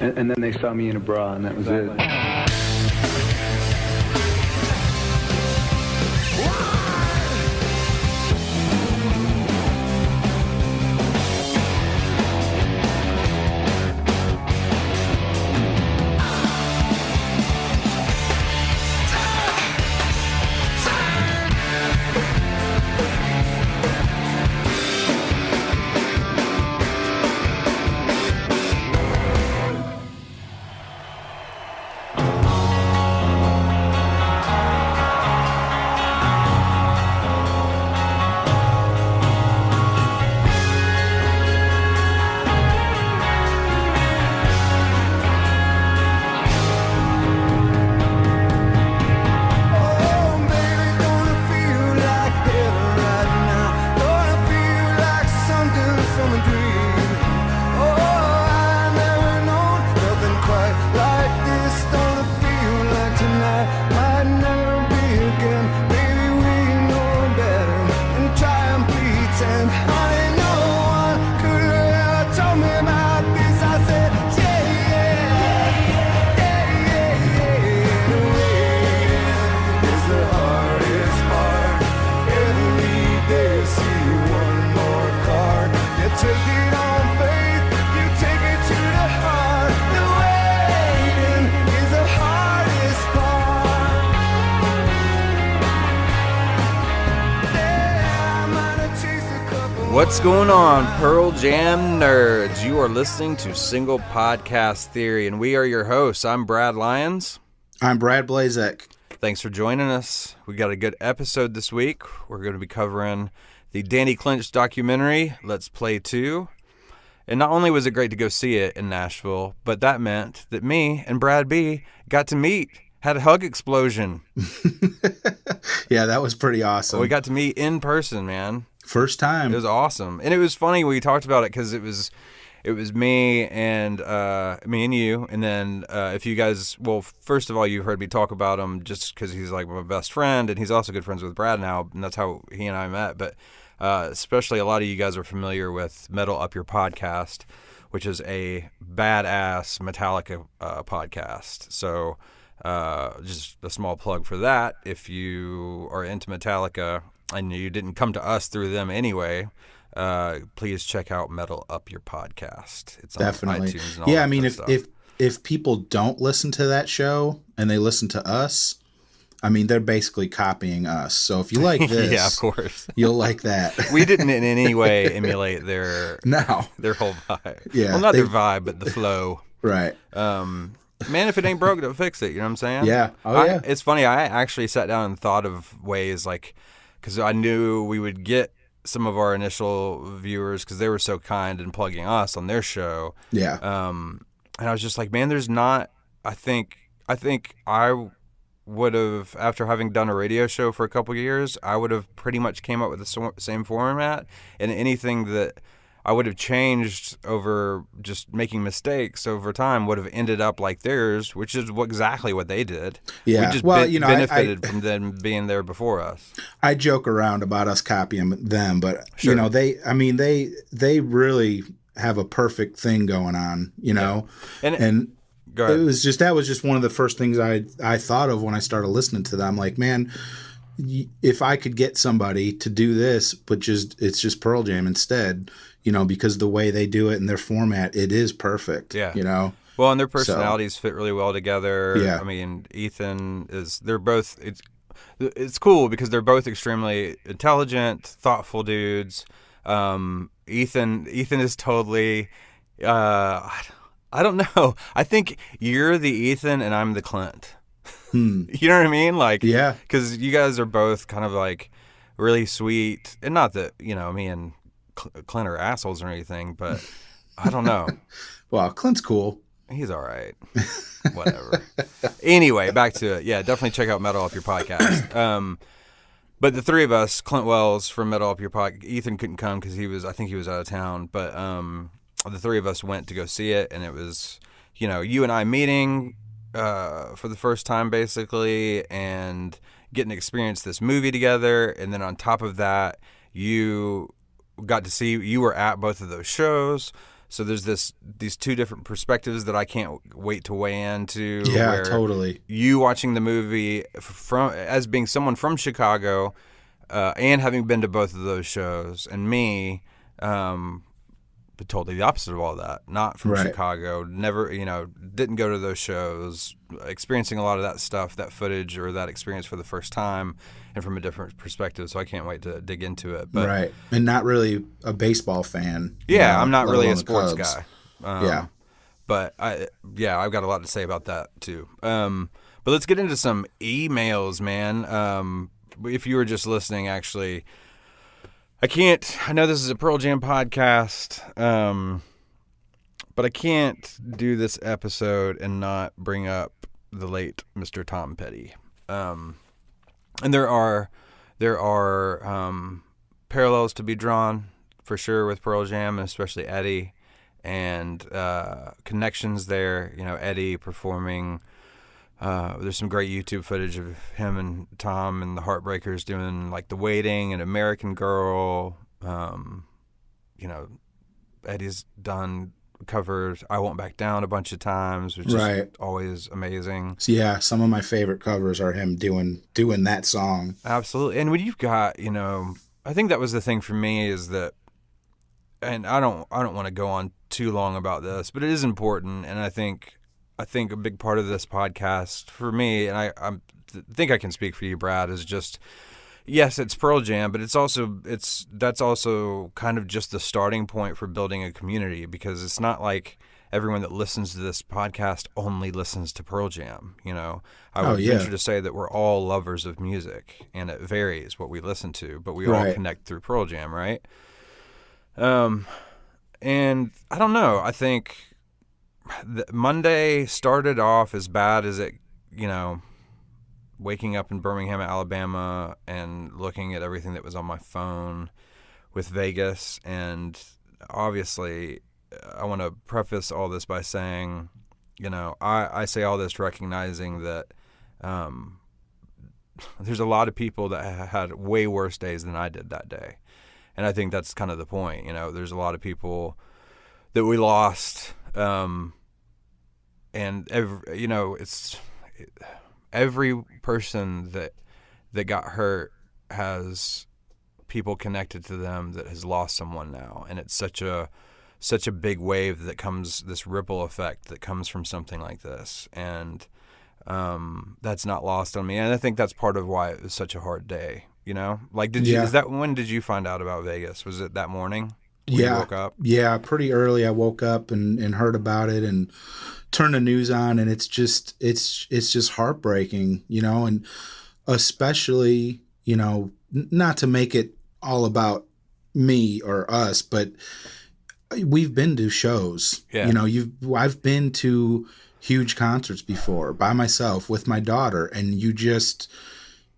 And then they saw me in a bra, and that was it. What's going on, Pearl Jam nerds? You are listening to Single Podcast Theory, and we are your hosts. I'm Brad Lyons. I'm Brad Blazek. Thanks for joining us. We got a good episode this week. We're going to be covering the Danny Clinch documentary, Let's Play 2. And not only was it great to go see it in Nashville, but that meant that me and Brad B got to meet, had a hug explosion. Yeah, that was pretty awesome. We got to meet in person, man. First time. It was awesome. And it was funny when we talked about it because it was me and you. And then if you guys, well, first of all, you heard me talk about him just because he's like my best friend. And he's also good friends with Brad now. And that's how he and I met. But especially a lot of you guys are familiar with Metal Up Your Podcast, which is a badass Metallica podcast. So just a small plug for that. If you are into Metallica and you didn't come to us through them anyway, please check out Metal Up Your Podcast. It's on Definitely. iTunes and all yeah, that I mean, stuff. if people don't listen to that show and they listen to us, I mean, they're basically copying us. So if you like this, yeah, of course, you'll like that. We didn't in any way emulate their whole vibe. Yeah, well, not their vibe, but the flow. Right. Man, if it ain't broke, don't fix it. You know what I'm saying? Yeah. Oh, yeah. It's funny. I actually sat down and thought of ways like, because I knew we would get some of our initial viewers because they were so kind in plugging us on their show. Yeah. And I was just like, man, there's not. I think I would have, after having done a radio show for a couple of years, I would have pretty much came up with the same format, and anything that I would have changed over just making mistakes over time would have ended up like theirs, which is exactly what they did. Yeah. We just benefited from them being there before us. I joke around about us copying them, but Sure. they really have a perfect thing going on, Yeah. and Go ahead. that was just one of the first things I thought of when I started listening to them. Like, man, if I could get somebody to do this, but it's just Pearl Jam instead, because the way they do it in their format, it is perfect. Yeah. Well, and their personalities fit really well together. Yeah. I mean, they're both, it's cool because they're both extremely intelligent, thoughtful dudes. Ethan is totally, I don't know. I think you're the Ethan and I'm the Clint. You know what I mean? Like, yeah, because you guys are both kind of like really sweet, and not that me and Clint are assholes or anything, but I don't know. Well, Clint's cool. He's all right. Whatever. Anyway, back to it. Yeah, definitely check out Metal Up Your Podcast. But the three of us, Clint Wells from Metal Up Your Podcast, Ethan couldn't come because I think he was out of town, but the three of us went to go see it, and it was, you and I meeting for the first time, basically, and getting to experience this movie together. And then on top of that, you were at both of those shows. So there's these two different perspectives that I can't wait to weigh into. Yeah, where totally. You watching the movie as being someone from Chicago, and having been to both of those shows, and me, but totally the opposite of all that. Not from Right. Chicago, never, didn't go to those shows, experiencing a lot of that stuff, that footage or that experience for the first time, and from a different perspective. So I can't wait to dig into it. But Right. And not really a baseball fan. yeah, I'm not let really a alone the sports Cubs. guy. Yeah. But I've got a lot to say about that too. But let's get into some emails, man. If you were just listening, actually, I know this is a Pearl Jam podcast, but I can't do this episode and not bring up the late Mr. Tom Petty. And there are parallels to be drawn for sure with Pearl Jam, and especially Eddie, and connections there. Eddie performing. There's some great YouTube footage of him and Tom and the Heartbreakers doing like The Waiting and American Girl. Eddie's done covered I Won't Back Down a bunch of times, which Right. is always amazing. So yeah, some of my favorite covers are him doing that song. Absolutely. And when you've got, I think that was the thing for me is that, and I don't want to go on too long about this, but it is important. And I think a big part of this podcast for me, and I think I can speak for you, Brad, is just, yes, it's Pearl Jam, but that's also kind of just the starting point for building a community, because it's not like everyone that listens to this podcast only listens to Pearl Jam. I would venture to say that we're all lovers of music, and it varies what we listen to, but we all Right. connect through Pearl Jam, right? And I don't know. I think Monday started off as bad as it, waking up in Birmingham, Alabama, and looking at everything that was on my phone with Vegas. And obviously, I want to preface all this by saying, I say all this recognizing that there's a lot of people that had way worse days than I did that day. And I think that's kind of the point. There's a lot of people that we lost. And every person that got hurt has people connected to them that has lost someone now, and it's such a big wave that comes, this ripple effect that comes from something like this, and that's not lost on me. And I think that's part of why it was such a hard day. Like, when did you find out about Vegas? Was it that morning? When you woke up? Yeah, pretty early. I woke up and heard about it and turned the news on, and it's just heartbreaking, and especially, not to make it all about me or us, but we've been to shows. Yeah. I've been to huge concerts before by myself with my daughter, and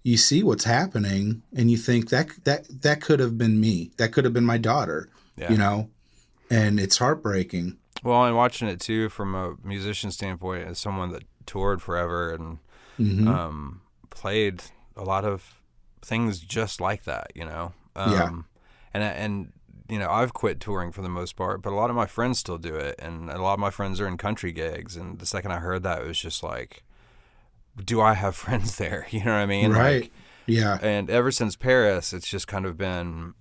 you see what's happening and you think that could have been me. That could have been my daughter. Yeah. And it's heartbreaking. Well, and watching it too from a musician standpoint, as someone that toured forever and played a lot of things just like that, And I've quit touring for the most part, but a lot of my friends still do it, and a lot of my friends are in country gigs. And the second I heard that, it was just like, do I have friends there? You know what I mean? Right. Like, yeah. And ever since Paris, it's just kind of been.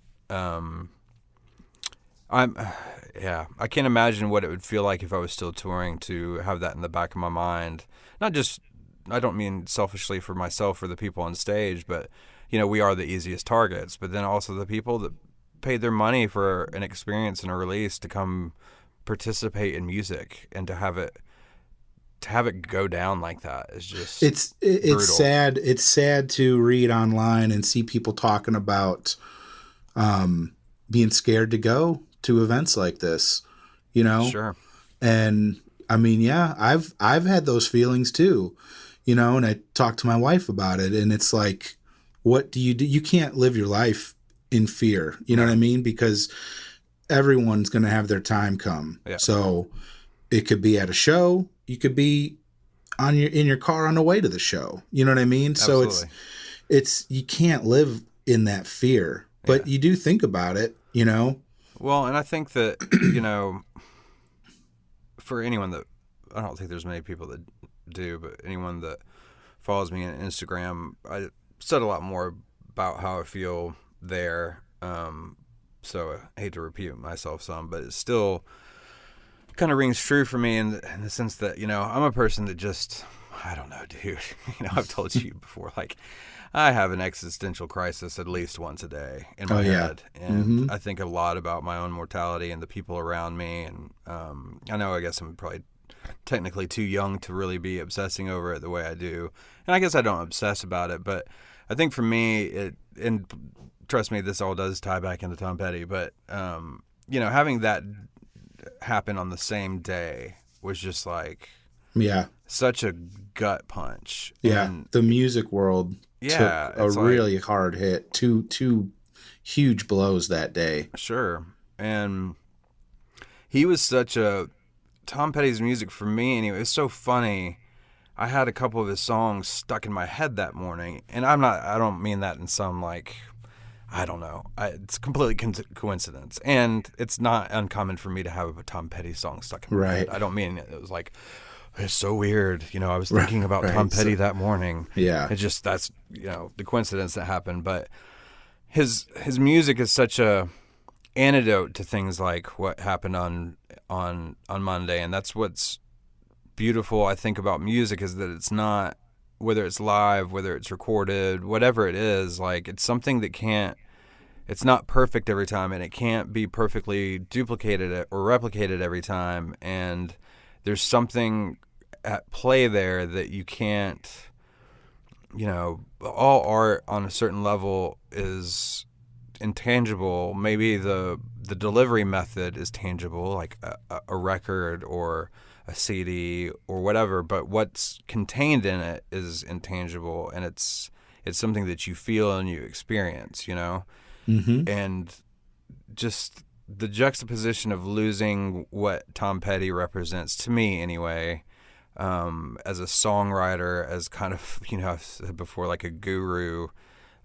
I can't imagine what it would feel like if I was still touring, to have that in the back of my mind. Not just, I don't mean selfishly for myself or the people on stage, but, we are the easiest targets. But then also the people that paid their money for an experience and a release to come participate in music, and to have it go down like that is just it's brutal. sad. It's sad to read online and see people talking about being scared to go to events like this, Sure. And I mean, yeah, I've had those feelings too, and I talked to my wife about it, and it's like, what do? You can't live your life in fear. You know what I mean? Because everyone's going to have their time come. Yeah. So it could be at a show. You could be in your car on the way to the show. You know what I mean? Absolutely. So it's you can't live in that fear, but you do think about it, Well, and I think that, for anyone that, I don't think there's many people that do, but anyone that follows me on Instagram, I said a lot more about how I feel there. So I hate to repeat myself some, but it still kind of rings true for me in the sense that, you know, I'm a person that just, I don't know, dude. You know, I've told you before, like, I have an existential crisis at least once a day in my head. And I think a lot about my own mortality and the people around me. And I know, I guess I'm probably technically too young to really be obsessing over it the way I do. And I guess I don't obsess about it, but I think for me, and trust me, this all does tie back into Tom Petty, but, you know, having that happen on the same day was just like such a gut punch. And the music world took a really hard hit. Two huge blows that day. Sure. And he was Tom Petty's music for me anyway, it's so funny. I had a couple of his songs stuck in my head that morning, and I don't mean that in some, like, I don't know. It's completely coincidence. And it's not uncommon for me to have a Tom Petty song stuck in my head. I don't mean it was like, it's so weird. You know, I was thinking about Tom Petty that morning. Yeah. It's just, that's, you know, the coincidence that happened. But his music is such a antidote to things like what happened on Monday. And that's what's beautiful, I think, about music, is that it's not, whether it's live, whether it's recorded, whatever it is, like, it's something that it's not perfect every time, and it can't be perfectly duplicated or replicated every time. And there's something at play there that you can't, you know, all art on a certain level is intangible. Maybe the delivery method is tangible, like a record or a CD or whatever, but what's contained in it is intangible, and it's something that you feel and you experience, you know? And just the juxtaposition of losing what Tom Petty represents, to me anyway, as a songwriter, as kind of, you know, I've said before, like a guru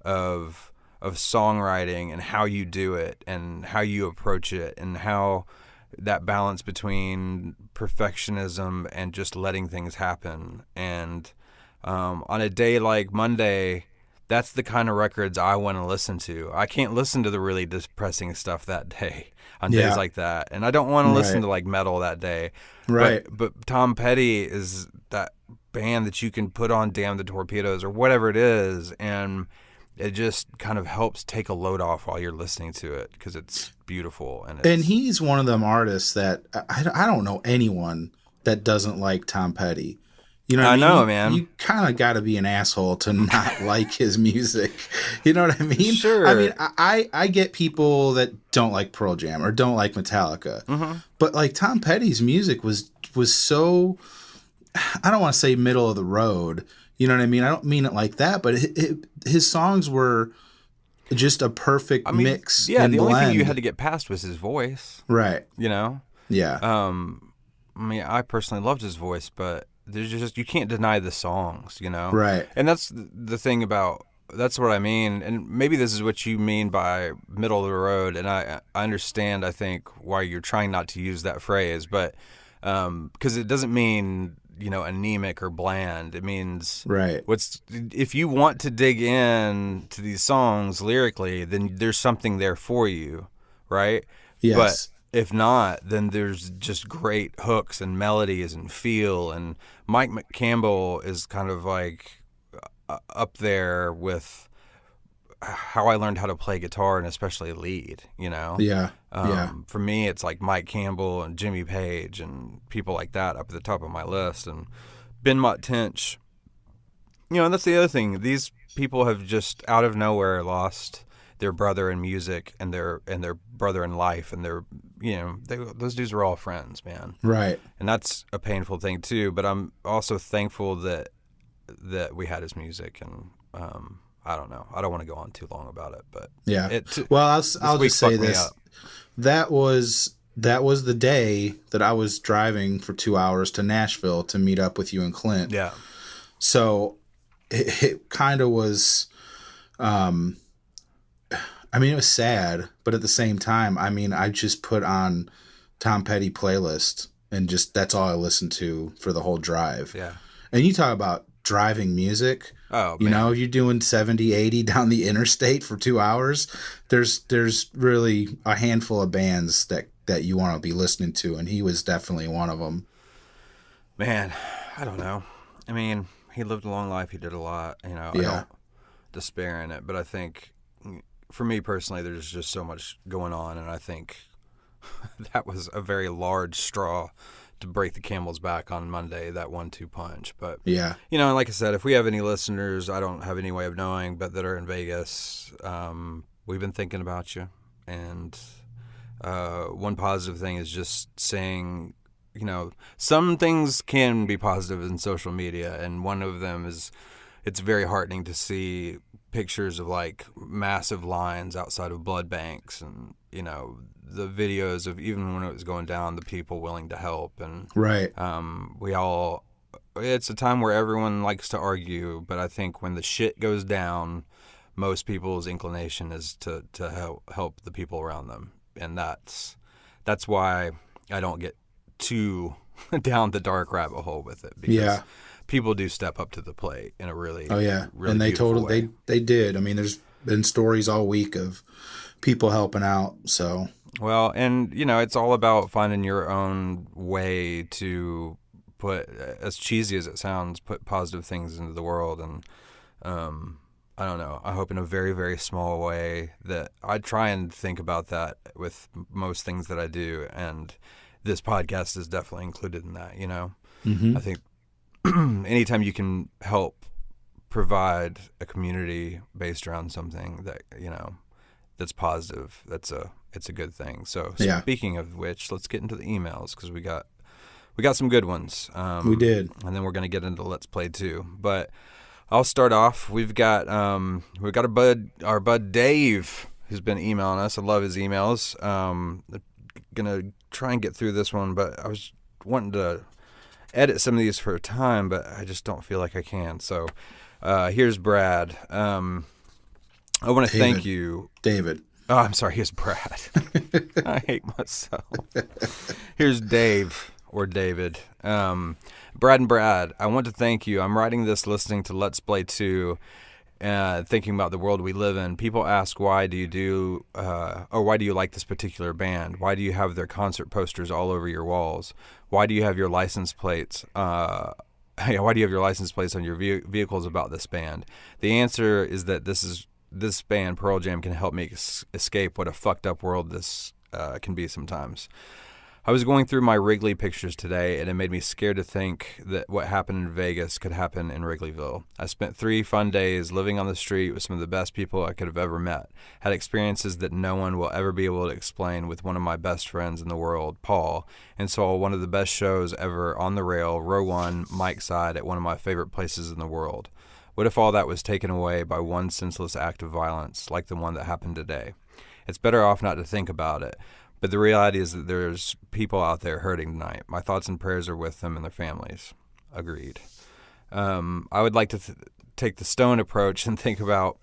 of songwriting and how you do it and how you approach it and how that balance between perfectionism and just letting things happen. And on a day like Monday, that's the kind of records I want to listen to. I can't listen to the really depressing stuff that day on days like that. And I don't want to listen to like metal that day. But Tom Petty is that band that you can put on Damn the Torpedoes or whatever it is, and it just kind of helps take a load off while you're listening to it, because it's beautiful. And he's one of them artists that I don't know anyone that doesn't like Tom Petty. You know what I mean? Know, man. You kind of got to be an asshole to not like his music. You know what I mean? Sure. I mean, I get people that don't like Pearl Jam or don't like Metallica. But like Tom Petty's music was so, I don't want to say middle of the road. You know what I mean? I don't mean it like that, but his songs were just a perfect mix. Yeah, the blend. only thing you had to get past was his voice. Right. You know? Yeah. I mean, I personally loved his voice, but there's just, you can't deny the songs, you know? Right. And that's the thing about, that's what I mean. And maybe this is what you mean by middle of the road. And I understand, I think, why you're trying not to use that phrase, but because it doesn't mean, you know, anemic or bland. It means if you want to dig in to these songs lyrically, then there's something there for you, right? Yes. But if not, then there's just great hooks and melodies and feel. And Mike Campbell is kind of like up there with how I learned how to play guitar, and especially lead, you know? Yeah. For me, it's like Mike Campbell and Jimmy Page and people like that up at the top of my list. And Ben Mott Tench, you know, and that's the other thing. These people have just out of nowhere lost their brother in music and their brother in life, and those dudes were all friends, man. Right. And that's a painful thing too. But I'm also thankful that we had his music, and I don't know. I don't want to go on too long about it, but yeah. Well, I'll just say this: that was the day that I was driving for 2 hours to Nashville to meet up with you and Clint. Yeah. So it kind of was. I mean, it was sad, but at the same time, I mean, I just put on Tom Petty playlist and just that's all I listened to for the whole drive. Yeah. And you talk about driving music. Oh, You man. know, you're doing 70, 80 down the interstate for 2 hours. There's really a handful of bands that you want to be listening to, and he was definitely one of them. Man, I don't know. I mean, he lived a long life. He did a lot. You know, I Yeah. don't despair in it, but I think for me personally, there's just so much going on, and I think that was a very large straw to break the camel's back on Monday, that 1-2 punch. But Yeah. you know, and like I said, if we have any listeners, I don't have any way of knowing, but that are in Vegas, we've been thinking about you. And one positive thing is just saying, you know, some things can be positive in social media, and one of them is it's very heartening to see pictures of like massive lines outside of blood banks, and you know, the videos of even when it was going down, the people willing to help. And Right. it's a time where everyone likes to argue, but I think when the shit goes down, most people's inclination is to help the people around them, and that's why I don't get too down the dark rabbit hole with it, because Yeah. people do step up to the plate in a really, Oh yeah. really And they beautiful way. they did. I mean, there's been stories all week of people helping out. So Well, and you know, it's all about finding your own way to put, as cheesy as it sounds, put positive things into the world. And I don't know, I hope in a very, very small way that I try and think about that with most things that I do. And this podcast is definitely included in that, you know. I think anytime you can help provide a community based around something that, you know, that's positive, it's a good thing. So Yeah. speaking of which, let's get into the emails, because we got some good ones. we did. And then we're going to get into Let's Play too. But I'll start off. We've got our bud Dave, who's been emailing us. I love his emails. Gonna try and get through this one, but I was wanting to edit some of these for time, but I just don't feel like I can. So here's Brad. I want to thank David. you. David. Oh, I'm sorry. Here's Brad. I hate myself. Here's Dave, or David. Brad and Brad, I want to thank you. I'm writing this listening to Let's Play 2, thinking about the world we live in. People ask, why do you like this particular band? Why do you have their concert posters all over your walls? Why do you have your license plates? Why do you have your license plates on your vehicles about this band? The answer is that this band, Pearl Jam, can help me escape what a fucked up world this can be sometimes. I was going through my Wrigley pictures today, and it made me scared to think that what happened in Vegas could happen in Wrigleyville. I spent 3 fun days living on the street with some of the best people I could have ever met. Had experiences that no one will ever be able to explain with one of my best friends in the world, Paul, and saw one of the best shows ever on the rail, row 1, mic side, at one of my favorite places in the world. What if all that was taken away by one senseless act of violence, like the one that happened today? It's better off not to think about it. But the reality is that there's people out there hurting tonight. My thoughts and prayers are with them and their families. Agreed. I would like to take the stone approach and think about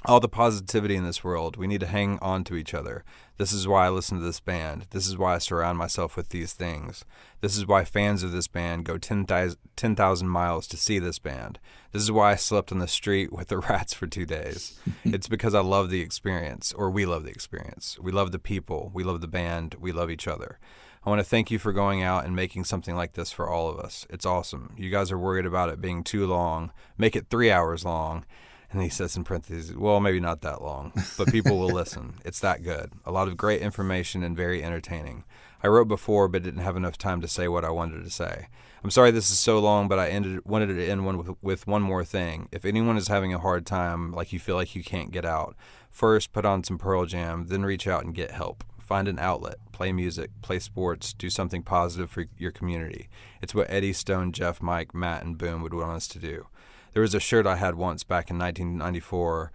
all the positivity in this world. We need to hang on to each other. This is why I listen to this band. This is why I surround myself with these things. This is why fans of this band go 10,000 miles to see this band. This is why I slept on the street with the rats for 2 days. It's because I love the experience, or we love the experience. We love the people. We love the band. We love each other. I want to thank you for going out and making something like this for all of us. It's awesome. You guys are worried about it being too long. Make it 3 hours long. And he says in parentheses, well, maybe not that long, but people will listen. It's that good. A lot of great information and very entertaining. I wrote before, but didn't have enough time to say what I wanted to say. I'm sorry this is so long, but I wanted to end with one more thing. If anyone is having a hard time, like you feel like you can't get out, first put on some Pearl Jam, then reach out and get help. Find an outlet, play music, play sports, do something positive for your community. It's what Eddie, Stone, Jeff, Mike, Matt, and Boom would want us to do. There was a shirt I had once back in 1994,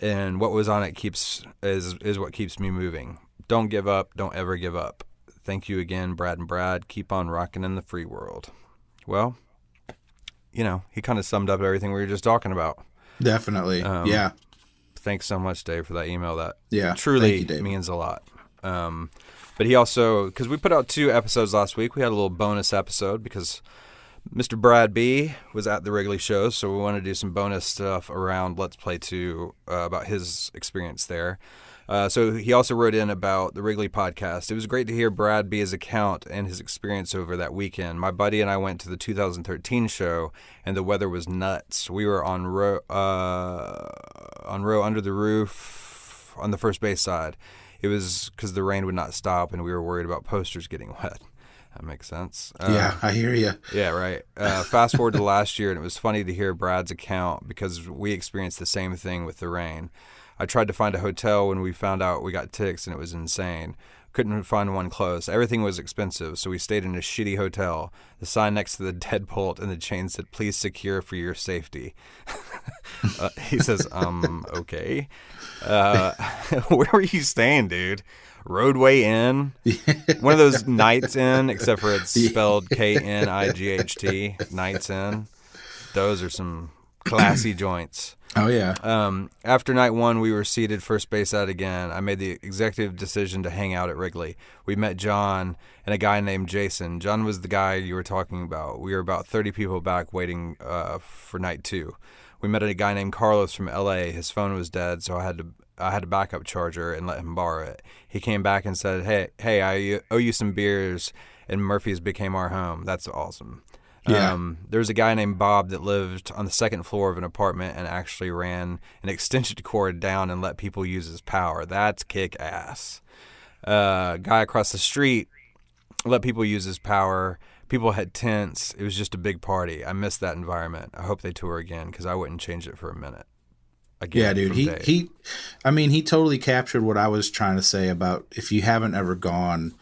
and what was on it is what keeps me moving. Don't give up. Don't ever give up. Thank you again, Brad and Brad. Keep on rocking in the free world. Well, you know, he kind of summed up everything we were just talking about. Definitely. Yeah. Thanks so much, Dave, for that email. That Yeah. truly Thank you, David. means a lot. But he also, because we put out 2 episodes last week, we had a little bonus episode because Mr. Brad B was at the Wrigley show, so we want to do some bonus stuff around Let's Play 2 about his experience there. So he also wrote in about the Wrigley podcast. It was great to hear Brad B's account and his experience over that weekend. My buddy and I went to the 2013 show, and the weather was nuts. We were on row under the roof on the first base side. It was because the rain would not stop, and we were worried about posters getting wet. That makes sense. Yeah, I hear you. Yeah, right. Fast forward to last year, and it was funny to hear Brad's account because we experienced the same thing with the rain. I tried to find a hotel when we found out we got ticks, and it was insane. Couldn't find one close. Everything was expensive, so we stayed in a shitty hotel. The sign next to the deadbolt and the chain said, "Please secure for your safety." He says, okay. Where were you staying, dude? Roadway Inn? One of those Nights Inn, except for it's spelled Knight, Nights Inn. Those are some classy joints. Oh, yeah. After night 1, we were seated first base out again. I made the executive decision to hang out at Wrigley. We met John and a guy named Jason. John was the guy you were talking about. We were about 30 people back waiting for night 2. We met a guy named Carlos from L.A. His phone was dead, so I had a backup charger and let him borrow it. He came back and said, hey, I owe you some beers, and Murphy's became our home. That's awesome. Yeah. There was a guy named Bob that lived on the 2nd floor of an apartment and actually ran an extension cord down and let people use his power. That's kick-ass. Guy across the street let people use his power. People had tents. It was just a big party. I miss that environment. I hope they tour again because I wouldn't change it for a minute. Again, yeah, dude. He totally captured what I was trying to say about if you haven't ever gone,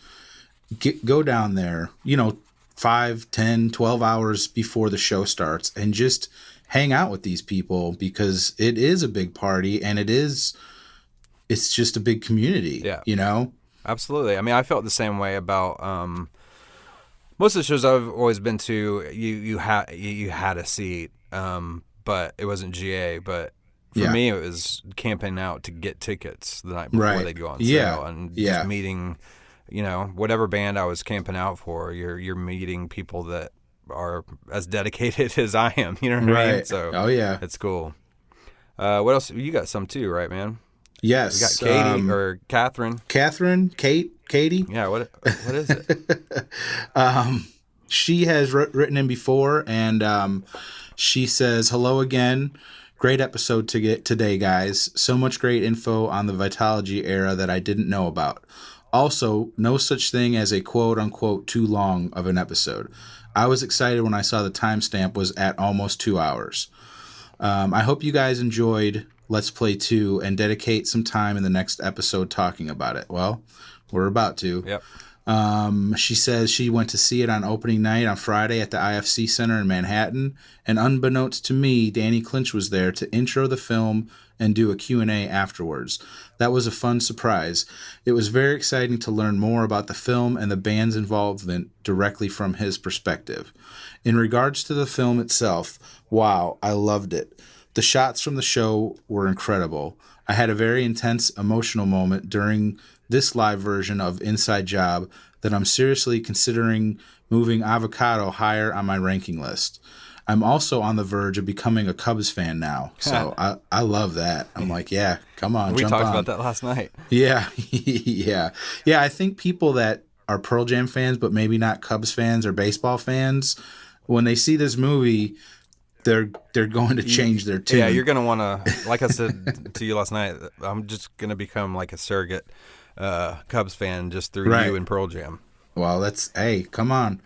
go down there, 5, 10, 12 hours before the show starts and just hang out with these people because it is a big party and it's just a big community, Absolutely. I mean, I felt the same way about most of the shows I've always been to. You had a seat, but it wasn't GA. But for me, it was camping out to get tickets the night before they'd go on sale, and just meeting, whatever band I was camping out for. You're meeting people that are as dedicated as I am. You know what I mean? So, it's cool. What else? You got some too, right, man? Yes. We got Katie or Catherine. Katie. Yeah. What is it? She has written in before, and she says, "Hello again. Great episode to get today, guys. So much great info on the Vitalogy era that I didn't know about. Also, no such thing as a quote-unquote too long of an episode. I was excited when I saw the timestamp was at almost 2 hours. I hope you guys enjoyed Let's Play 2 and dedicate some time in the next episode talking about it." Well, we're about to. Yep. She says she went to see it on opening night on Friday at the IFC Center in Manhattan, and unbeknownst to me, Danny Clinch was there to intro the film and do a Q&A afterwards. That was a fun surprise. It was very exciting to learn more about the film and the band's involvement directly from his perspective. In regards to the film itself, wow, I loved it. The shots from the show were incredible. I had a very intense emotional moment during this live version of Inside Job that I'm seriously considering moving Avocado higher on my ranking list. I'm also on the verge of becoming a Cubs fan now, so I love that. I'm like, yeah, come on, we jump talked on. about that last night. Yeah, yeah. I think people that are Pearl Jam fans but maybe not Cubs fans or baseball fans, when they see this movie, they're going to change their tune. Yeah, you're going to want to, like I said to you last night, I'm just going to become like a surrogate Cubs fan just through you and Pearl Jam. Well, hey, come on.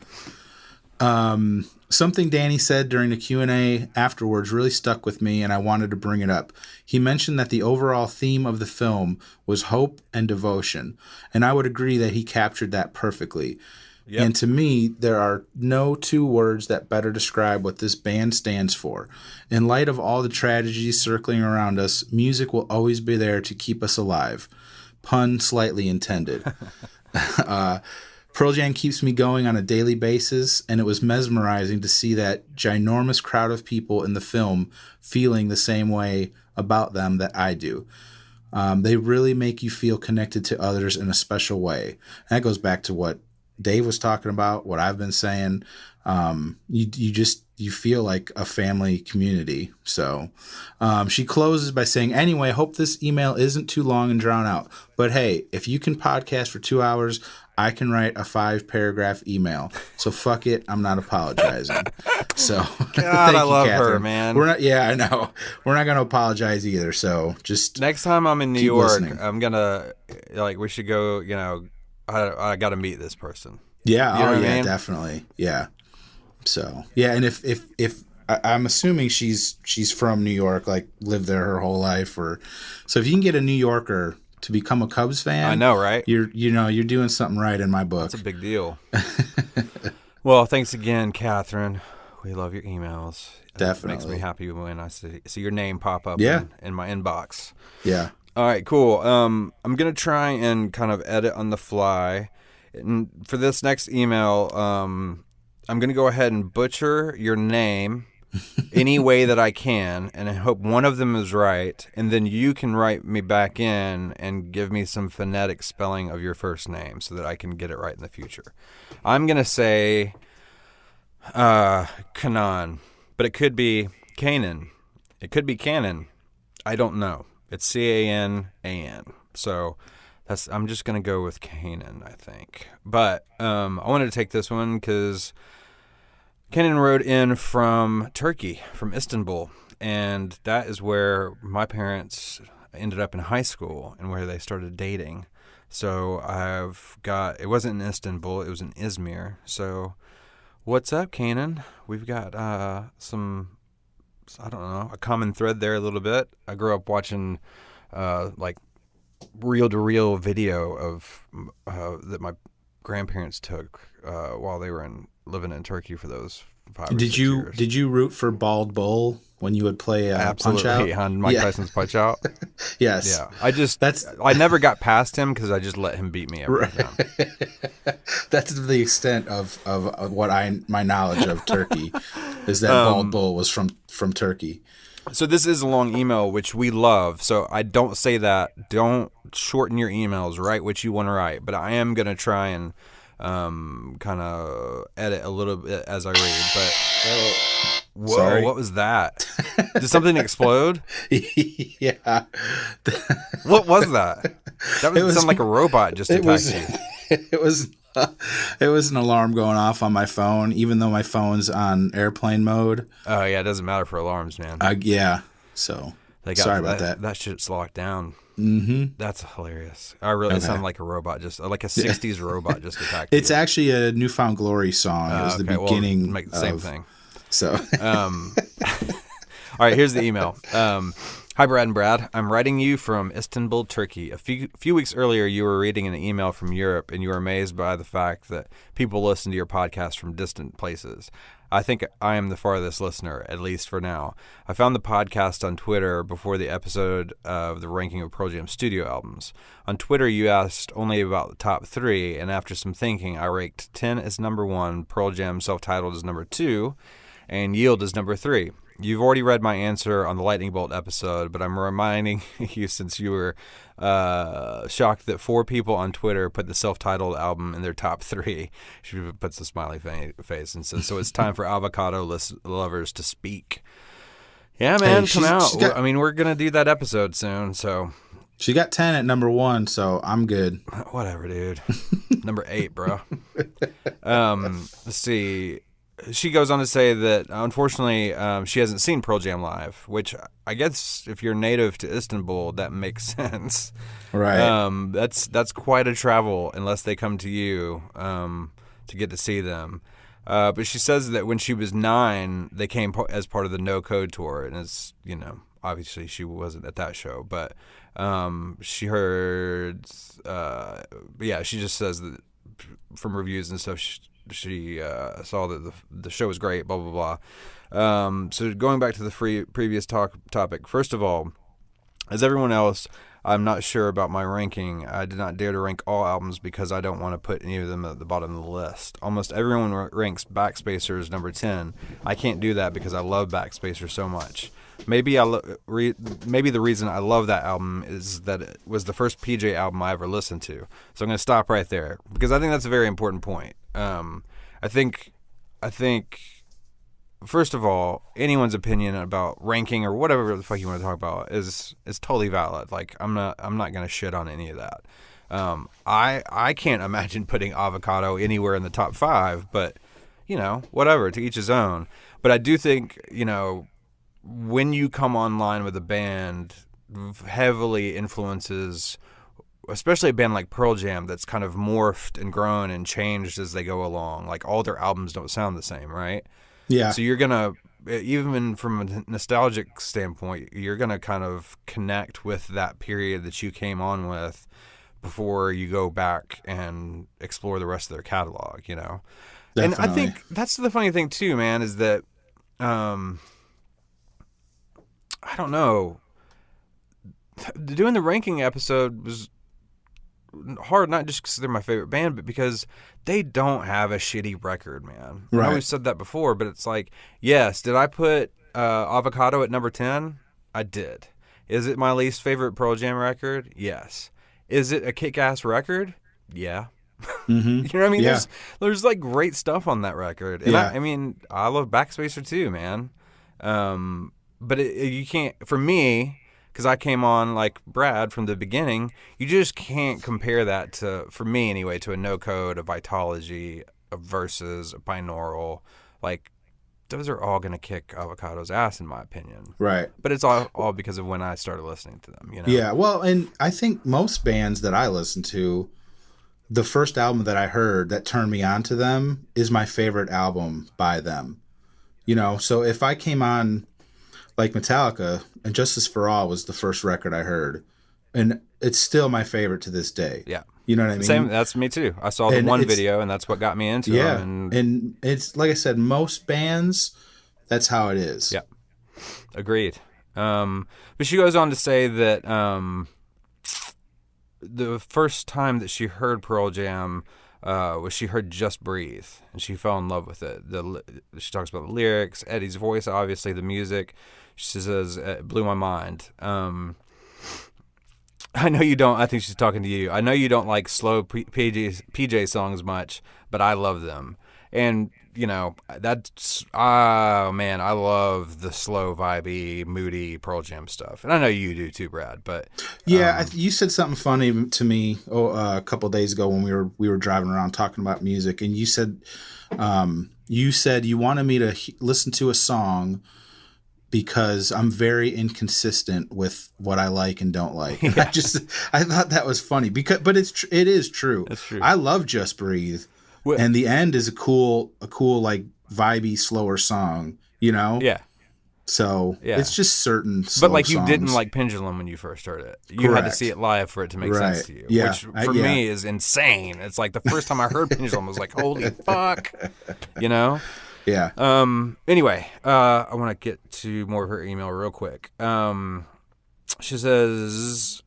Something Danny said during the Q&A afterwards really stuck with me, and I wanted to bring it up. He mentioned that the overall theme of the film was hope and devotion, and I would agree that he captured that perfectly. Yep. And to me, there are no 2 words that better describe what this band stands for. In light of all the tragedies circling around us, music will always be there to keep us alive. Pun slightly intended. Pearl Jam keeps me going on a daily basis, and it was mesmerizing to see that ginormous crowd of people in the film feeling the same way about them that I do. They really make you feel connected to others in a special way. And that goes back to what Dave was talking about, what I've been saying. You feel like a family community. So she closes by saying, anyway, I hope this email isn't too long and drawn out. But hey, if you can podcast for 2 hours, I can write a 5-paragraph email. So fuck it, I'm not apologizing. So God, I love her, man. I know. We're not going to apologize either. So just next time I'm in New keep York, listening. I'm gonna we should go. I got to meet this person. Yeah. You know Oh, what I yeah, mean? definitely. Yeah. So, yeah. And if I'm assuming she's from New York, like lived there her whole life, so if you can get a New Yorker to become a Cubs fan, I know, right? You're doing something right in my book. That's a big deal. Well, thanks again, Catherine. We love your emails. Definitely. It makes me happy when I see your name pop up Yeah. in my inbox. Yeah. All right, cool. I'm going to try and kind of edit on the fly. And for this next email, I'm going to go ahead and butcher your name any way that I can, and I hope one of them is right, and then you can write me back in and give me some phonetic spelling of your first name so that I can get it right in the future. I'm going to say Canaan, but it could be Canaan. It could be Canaan. I don't know. It's Canaan. So I'm just going to go with Canaan, I think. But I wanted to take this one because Canaan wrote in from Turkey, from Istanbul, and that is where my parents ended up in high school and where they started dating. So it wasn't in Istanbul, it was in Izmir. So what's up, Canaan? We've got a common thread there a little bit. I grew up watching reel-to-reel video of that my grandparents took while they were living in Turkey for those 5 or 6 years. Did you root for Bald Bull when you would play Absolutely, Punch Out? on Mike Tyson's Punch Out? Yes. Yeah. I never got past him because I just let him beat me every time. That's the extent of what my knowledge of Turkey is that Bald Bull was from Turkey. So this is a long email, which we love. So I don't say that. Don't shorten your emails. Write what you want to write. But I am going to try and kind of edit a little bit as I read. But whoa, Sorry. What was that? Did something explode? Yeah. What was that? That would sound like a robot just attacked you. It was an alarm going off on my phone, even though my phone's on airplane mode. Oh yeah, it doesn't matter for alarms, man. Yeah. So sorry about that. That shit's locked down. Mm-hmm. That's hilarious. It sounded like a robot, just like a '60s robot just attacked. It's you. actually a Newfound Glory song. It was the beginning. Well, make the same thing. So. All right, here's the email. Hi, Brad and Brad. I'm writing you from Istanbul, Turkey. A few weeks earlier, you were reading an email from Europe, and you were amazed by the fact that people listen to your podcast from distant places. I think I am the farthest listener, at least for now. I found the podcast on Twitter before the episode of the ranking of Pearl Jam studio albums. On Twitter, you asked only about the top 3, and after some thinking, I ranked 10 as number 1, Pearl Jam self-titled as number 2, and Yield as number 3. You've already read my answer on the Lightning Bolt episode, but I'm reminding you since you were shocked that 4 people on Twitter put the self-titled album in their top 3. She puts a smiley face and says, so it's time for avocado lovers to speak. Yeah, man, come out. We're going to do that episode soon, so. She got 10 at number 1, so I'm good. Whatever, dude. Number 8, bro. Let's see. She goes on to say that, unfortunately, she hasn't seen Pearl Jam live, which I guess if you're native to Istanbul, that makes sense. Right. That's quite a travel unless they come to you to get to see them. But she says that when she was 9, they came as part of the No Code tour, and it's, obviously she wasn't at that show, but she heard, she just says that from reviews and stuff, she saw that the show was great, blah, blah, blah. So going back to the previous topic, first of all, as everyone else, I'm not sure about my ranking. I did not dare to rank all albums because I don't want to put any of them at the bottom of the list. Almost everyone ranks Backspacer as number 10. I can't do that because I love Backspacer so much. maybe maybe the reason I love that album is that it was the first PJ album I ever listened to. So I'm going to stop right there because I think that's a very important point. I think first of all, anyone's opinion about ranking or whatever the fuck you want to talk about is totally valid. Like I'm not going to shit on any of that. I can't imagine putting Avocado anywhere in the top 5, but whatever, to each his own. But I do think, when you come online with a band, heavily influences, especially a band like Pearl Jam that's kind of morphed and grown and changed as they go along. Like all their albums don't sound the same, right? Yeah. So you're going to, even from a nostalgic standpoint, you're going to kind of connect with that period that you came on with before you go back and explore the rest of their catalog, Definitely. And I think that's the funny thing too, man, is that, I don't know, doing the ranking episode was hard, not just because they're my favorite band, but because they don't have a shitty record, man. Right. I always said that before, but it's like, yes, did I put Avocado at number 10? I did. Is it my least favorite Pearl Jam record? Yes. Is it a kick-ass record? Yeah. Mm-hmm. You know what I mean? Yeah. There's like great stuff on that record. And Yeah. I love Backspacer too, man. But you can't, for me, because I came on like Brad from the beginning, you just can't compare that to, for me anyway, to a No Code, a Vitology, a Versus, a Binaural. Like, those are all going to kick Avocado's ass, in my opinion. Right. But it's all because of when I started listening to them, Yeah, well, and I think most bands that I listen to, the first album that I heard that turned me on to them is my favorite album by them. So if I came on like Metallica, and Justice for All was the first record I heard, and it's still my favorite to this day. Yeah. You know what I mean? Same, that's me too. I saw the And one it's- video, and that's what got me into Yeah, them. and it's like I said, most bands, that's how it is. Yeah. Agreed. But she goes on to say that the first time that she heard Pearl Jam was she heard Just Breathe, and she fell in love with it. She talks about the lyrics, Eddie's voice, obviously, the music. She says, it blew my mind. I know you don't. I think she's talking to you. I know you don't like slow PJ songs much, but I love them. And, that's, man, I love the slow, vibey, moody Pearl Jam stuff. And I know you do too, Brad, but. Yeah, you said something funny to me a couple of days ago when we were driving around talking about music, and you said you wanted me to listen to a song because I'm very inconsistent with what I like and don't like. Yeah. I thought that was funny but it is true. That's true. I love Just Breathe, and the end is a cool like vibey slower song. Yeah. So Yeah. it's just certain slow But like you songs. didn't like Pendulum when you first heard it. You had to Correct. see it live for it to make Right. sense to you. Yeah. Which for me is insane. It's like the first time I heard Pendulum I was like, holy fuck. Yeah. Anyway, I want to get to more of her email real quick. She says,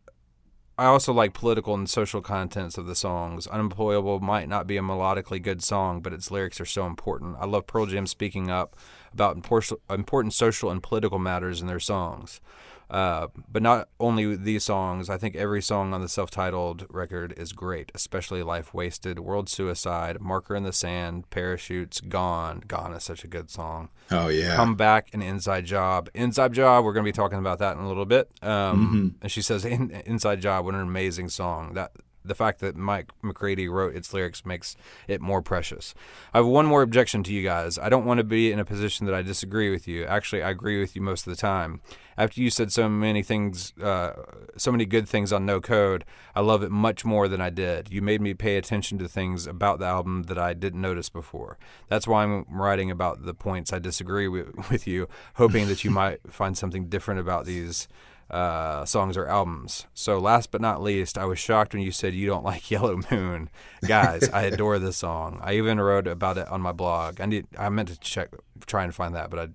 I also like political and social contents of the songs. Unemployable might not be a melodically good song, but its lyrics are so important. I love Pearl Jam speaking up about important social and political matters in their songs. But not only these songs, I think every song on the self-titled record is great, especially Life Wasted, World Suicide, Marker in the Sand, Parachutes, Gone. Gone is such a good song. Oh, yeah. Come Back and Inside Job. Inside Job, we're going to be talking about that in a little bit. And she says, Inside Job, what an amazing song. The fact that Mike McCready wrote its lyrics makes it more precious. I have one more objection to you guys. I don't want to be in a position that I disagree with you. Actually, I agree with you most of the time. After you said so many things, so many good things on No Code, I love it much more than I did. You made me pay attention to things about the album that I didn't notice before. That's why I'm writing about the points I disagree with you, hoping that you might find something different about these songs or albums. So last but not least, I was shocked when you said you don't like Yellow Moon. Guys, I adore this song. I even wrote about it on my blog. I meant to try and find that, but I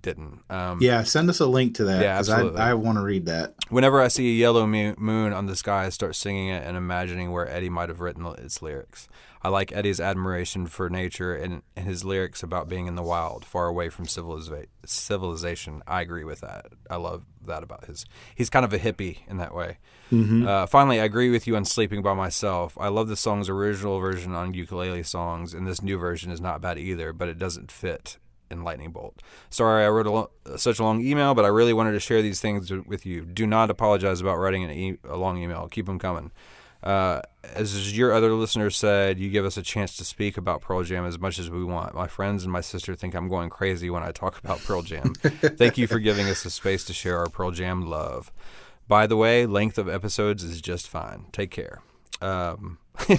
didn't. Yeah, send us a link to that Yeah, because absolutely. I want to read that. Whenever I see a yellow moon on the sky, I start singing it and imagining where Eddie might have written its lyrics. I like Eddie's admiration for nature and his lyrics about being in the wild, far away from civilization. I agree with that. I love that about he's kind of a hippie in that way. Finally, I agree with you on Sleeping by Myself. I love the song's original version on Ukulele Songs, and this new version is not bad either, but it doesn't fit in Lightning Bolt. Sorry I wrote such a long email, but I really wanted to share these things with you. Do not apologize about writing a long email. Keep them coming. As your other listeners said, you give us a chance to speak about Pearl Jam as much as we want. My friends and my sister think I'm going crazy when I talk about Pearl Jam. Thank you for giving us the space to share our Pearl Jam love. By the way, length of episodes is just fine. Take care.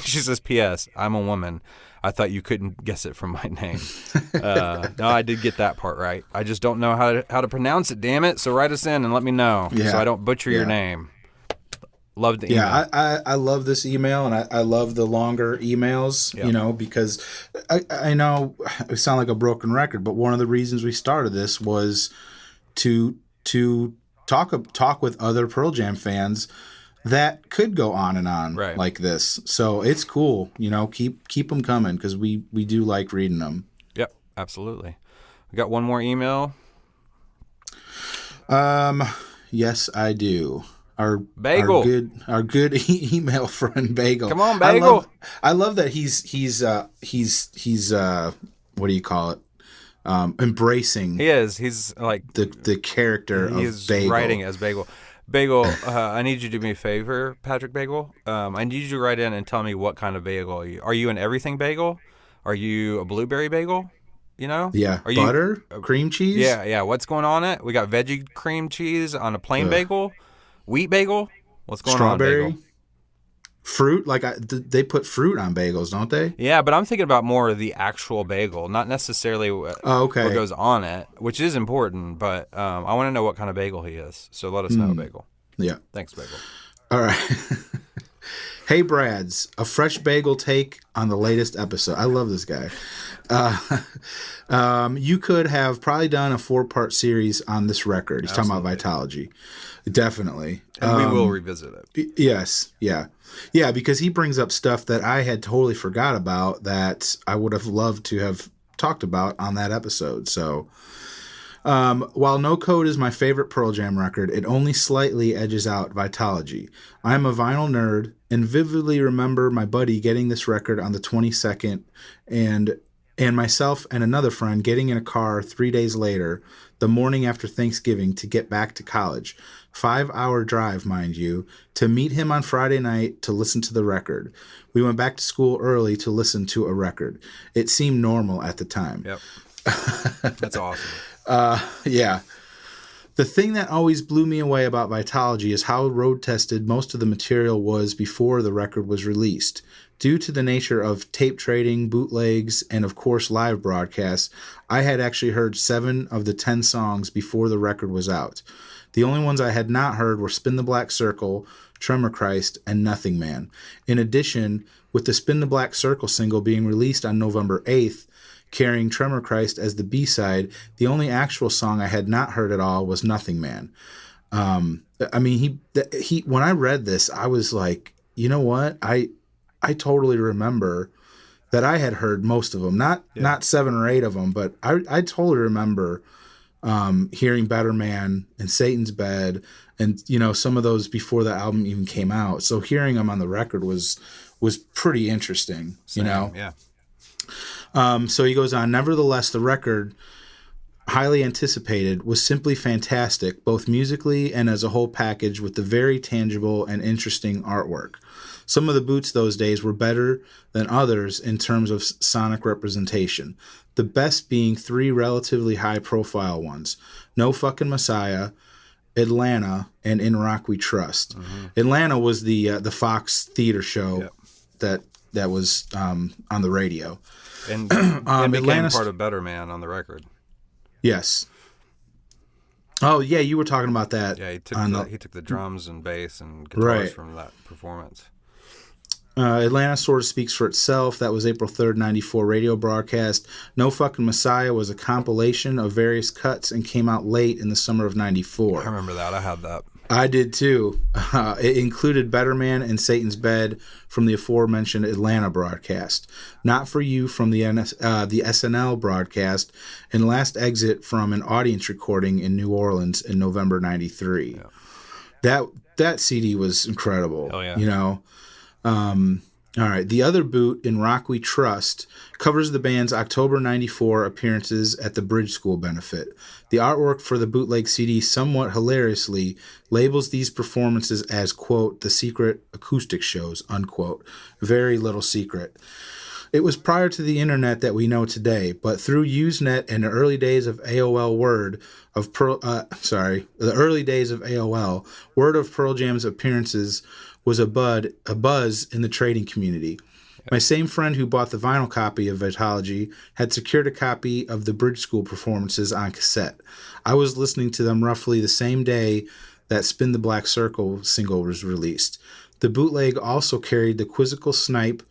She says, P.S. I'm a woman. I thought you couldn't guess it from my name. No, I did get that part right. I just don't know how to pronounce it, damn it. So write us in and let me know so I don't butcher your name. Love the email. Yeah, I love this email, and I love the longer emails, because I know we sound like a broken record, but one of the reasons we started this was to talk with other Pearl Jam fans that could go on and on like this. So it's cool, keep them coming because we do like reading them. Yep, absolutely. We got one more email. Yes, I do. Our Bagel, our good email friend Bagel. Come on, Bagel. I love that he's what do you call it? Embracing. He is. He's like the character of He's Bagel. writing as Bagel. Bagel, I need you to do me a favor, Patrick Bagel. I need you to write in and tell me what kind of bagel are you. Are you an everything bagel? Are you a blueberry bagel? Yeah. Are butter, cream cheese. Yeah. What's going on it? We got veggie cream cheese on a plain bagel. Wheat bagel? What's going Strawberry? on, bagel? Fruit? They put fruit on bagels, don't they? Yeah, but I'm thinking about more of the actual bagel, not necessarily what goes on it, which is important, but I want to know what kind of bagel he is. So let us know, Bagel. Yeah. Thanks, Bagel. All right. Hey, Brads, a fresh bagel take on the latest episode. I love this guy. You could have probably done a 4-part series on this record. He's talking about Vitalogy. Definitely. And we will revisit it. Yes. Yeah. Yeah, because he brings up stuff that I had totally forgot about that I would have loved to have talked about on that episode. So, while No Code is my favorite Pearl Jam record, it only slightly edges out Vitalogy. I'm a vinyl nerd and vividly remember my buddy getting this record on the 22nd and myself and another friend getting in a car 3 days later, the morning after Thanksgiving, to get back to college. 5-hour drive, mind you, to meet him on Friday night to listen to the record. We went back to school early to listen to a record. It seemed normal at the time. Yep. That's awesome. Yeah. The thing that always blew me away about Vitalogy is how road-tested most of the material was before the record was released. Due to the nature of tape trading, bootlegs, and of course live broadcasts, I had actually heard 7 of the 10 songs before the record was out. The only ones I had not heard were Spin the Black Circle, Tremor Christ, and Nothing Man. In addition, with the Spin the Black Circle single being released on November 8th, carrying Tremor Christ as the B-side, the only actual song I had not heard at all was Nothing Man. I mean, he when I read this, I was like, you know what? I totally remember that I had heard most of them, not 7 or 8 of them, but I totally remember hearing Better Man and Satan's Bed and, some of those before the album even came out. So hearing them on the record was pretty interesting, Yeah. So he goes on, nevertheless, the record, highly anticipated, was simply fantastic, both musically and as a whole package with the very tangible and interesting artwork. Some of the boots those days were better than others in terms of sonic representation, the best being 3 relatively high-profile ones, No Fucking Messiah, Atlanta, and In Rock We Trust. Mm-hmm. Atlanta was the Fox theater show that was on the radio. And became Atlanta's part of Better Man on the record. Yes. Oh, yeah, you were talking about that. Yeah, he took the drums and bass and guitars from that performance. Atlanta sort of speaks for itself. That was April 3rd, 94 radio broadcast. No Fucking Messiah was a compilation of various cuts and came out late in the summer of 94. I remember that. I had that. I did too. It included Better Man and Satan's Bed from the aforementioned Atlanta broadcast, Not For You from the SNL broadcast, and Last Exit from an audience recording in New Orleans in November 93. Yeah. That CD was incredible. Oh, yeah. You know? All right. The Other Boot in Rock We Trust covers the band's October 94 appearances at the Bridge School benefit. The artwork for the bootleg CD somewhat hilariously labels these performances as, quote, the secret acoustic shows, unquote. Very little secret. It was prior to the internet that we know today, but through Usenet and the early days of AOL, word of Pearl Jam's appearances was a buzz in the trading community. My same friend who bought the vinyl copy of Vitalogy had secured a copy of the Bridge School performances on cassette. I was listening to them roughly the same day that Spin the Black Circle single was released. The bootleg also carried the Quizzical Snipe,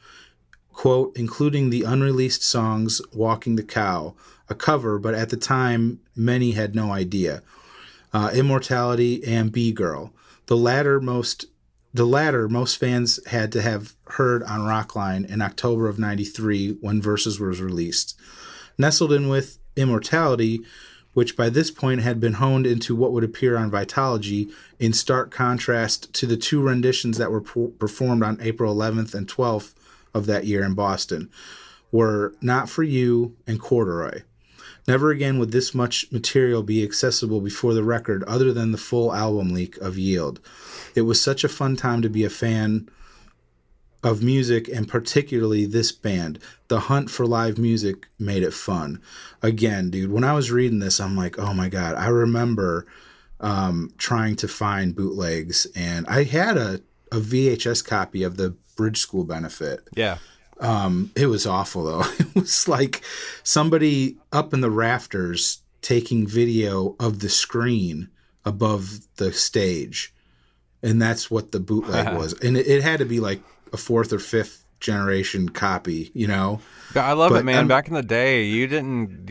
quote, including the unreleased songs Walking the Cow, a cover, but at the time, many had no idea. Immortality and B-Girl. The latter most fans had to have heard on Rockline in October of 93 when Versus was released. Nestled in with Immortality, which by this point had been honed into what would appear on Vitalogy, in stark contrast to the two renditions that were performed on April 11th and 12th of that year in Boston, were Not For You and Corduroy. Never again would this much material be accessible before the record other than the full album leak of Yield. It was such a fun time to be a fan of music, and particularly this band. The hunt for live music made it fun. Again, dude, when I was reading this, I'm like, oh my God, I remember trying to find bootlegs, and I had a VHS copy of the Bridge School benefit. Yeah. It was awful, though. It was like somebody up in the rafters taking video of the screen above the stage. And that's what the bootleg was. And it had to be like a fourth or fifth generation copy, you know? I love it, man. Back in the day, you didn't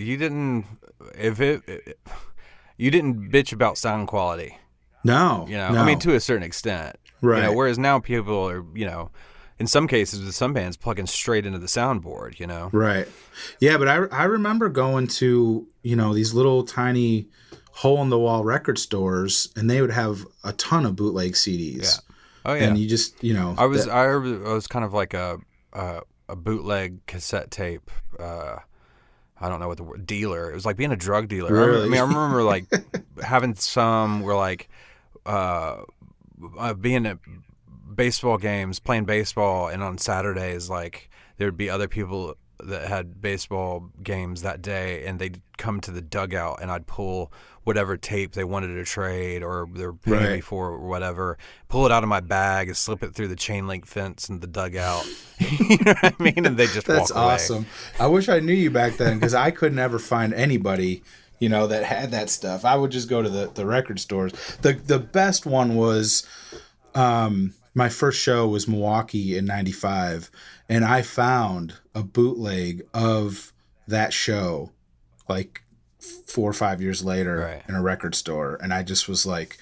bitch about sound quality. No. You know, no. I mean, to a certain extent. Right. You know, whereas now people are, you know, in some cases with some bands plugging straight into the soundboard, you know? Right. Yeah, but I remember going to, you know, these little tiny hole-in-the-wall record stores, and they would have a ton of bootleg CDs. Yeah. Oh, yeah. And you just, you know. I was kind of like a bootleg cassette tape, I don't know what the word, dealer. It was like being a drug dealer. Really? I remember like having some where like being at baseball games, playing baseball, and on Saturdays, like there would be other people that had baseball games that day, and they'd come to the dugout, and I'd pull whatever tape they wanted to trade or they're paying me for or whatever, pull it out of my bag and slip it through the chain link fence in the dugout. You know what I mean? And they just That's walk away. awesome. I wish I knew you back then, because I could never find anybody, you know, that had that stuff. I would just go to the record stores. The best one was my first show was Milwaukee in 95, and I found a bootleg of that show like 4 or 5 years later in a record store, and I just was like,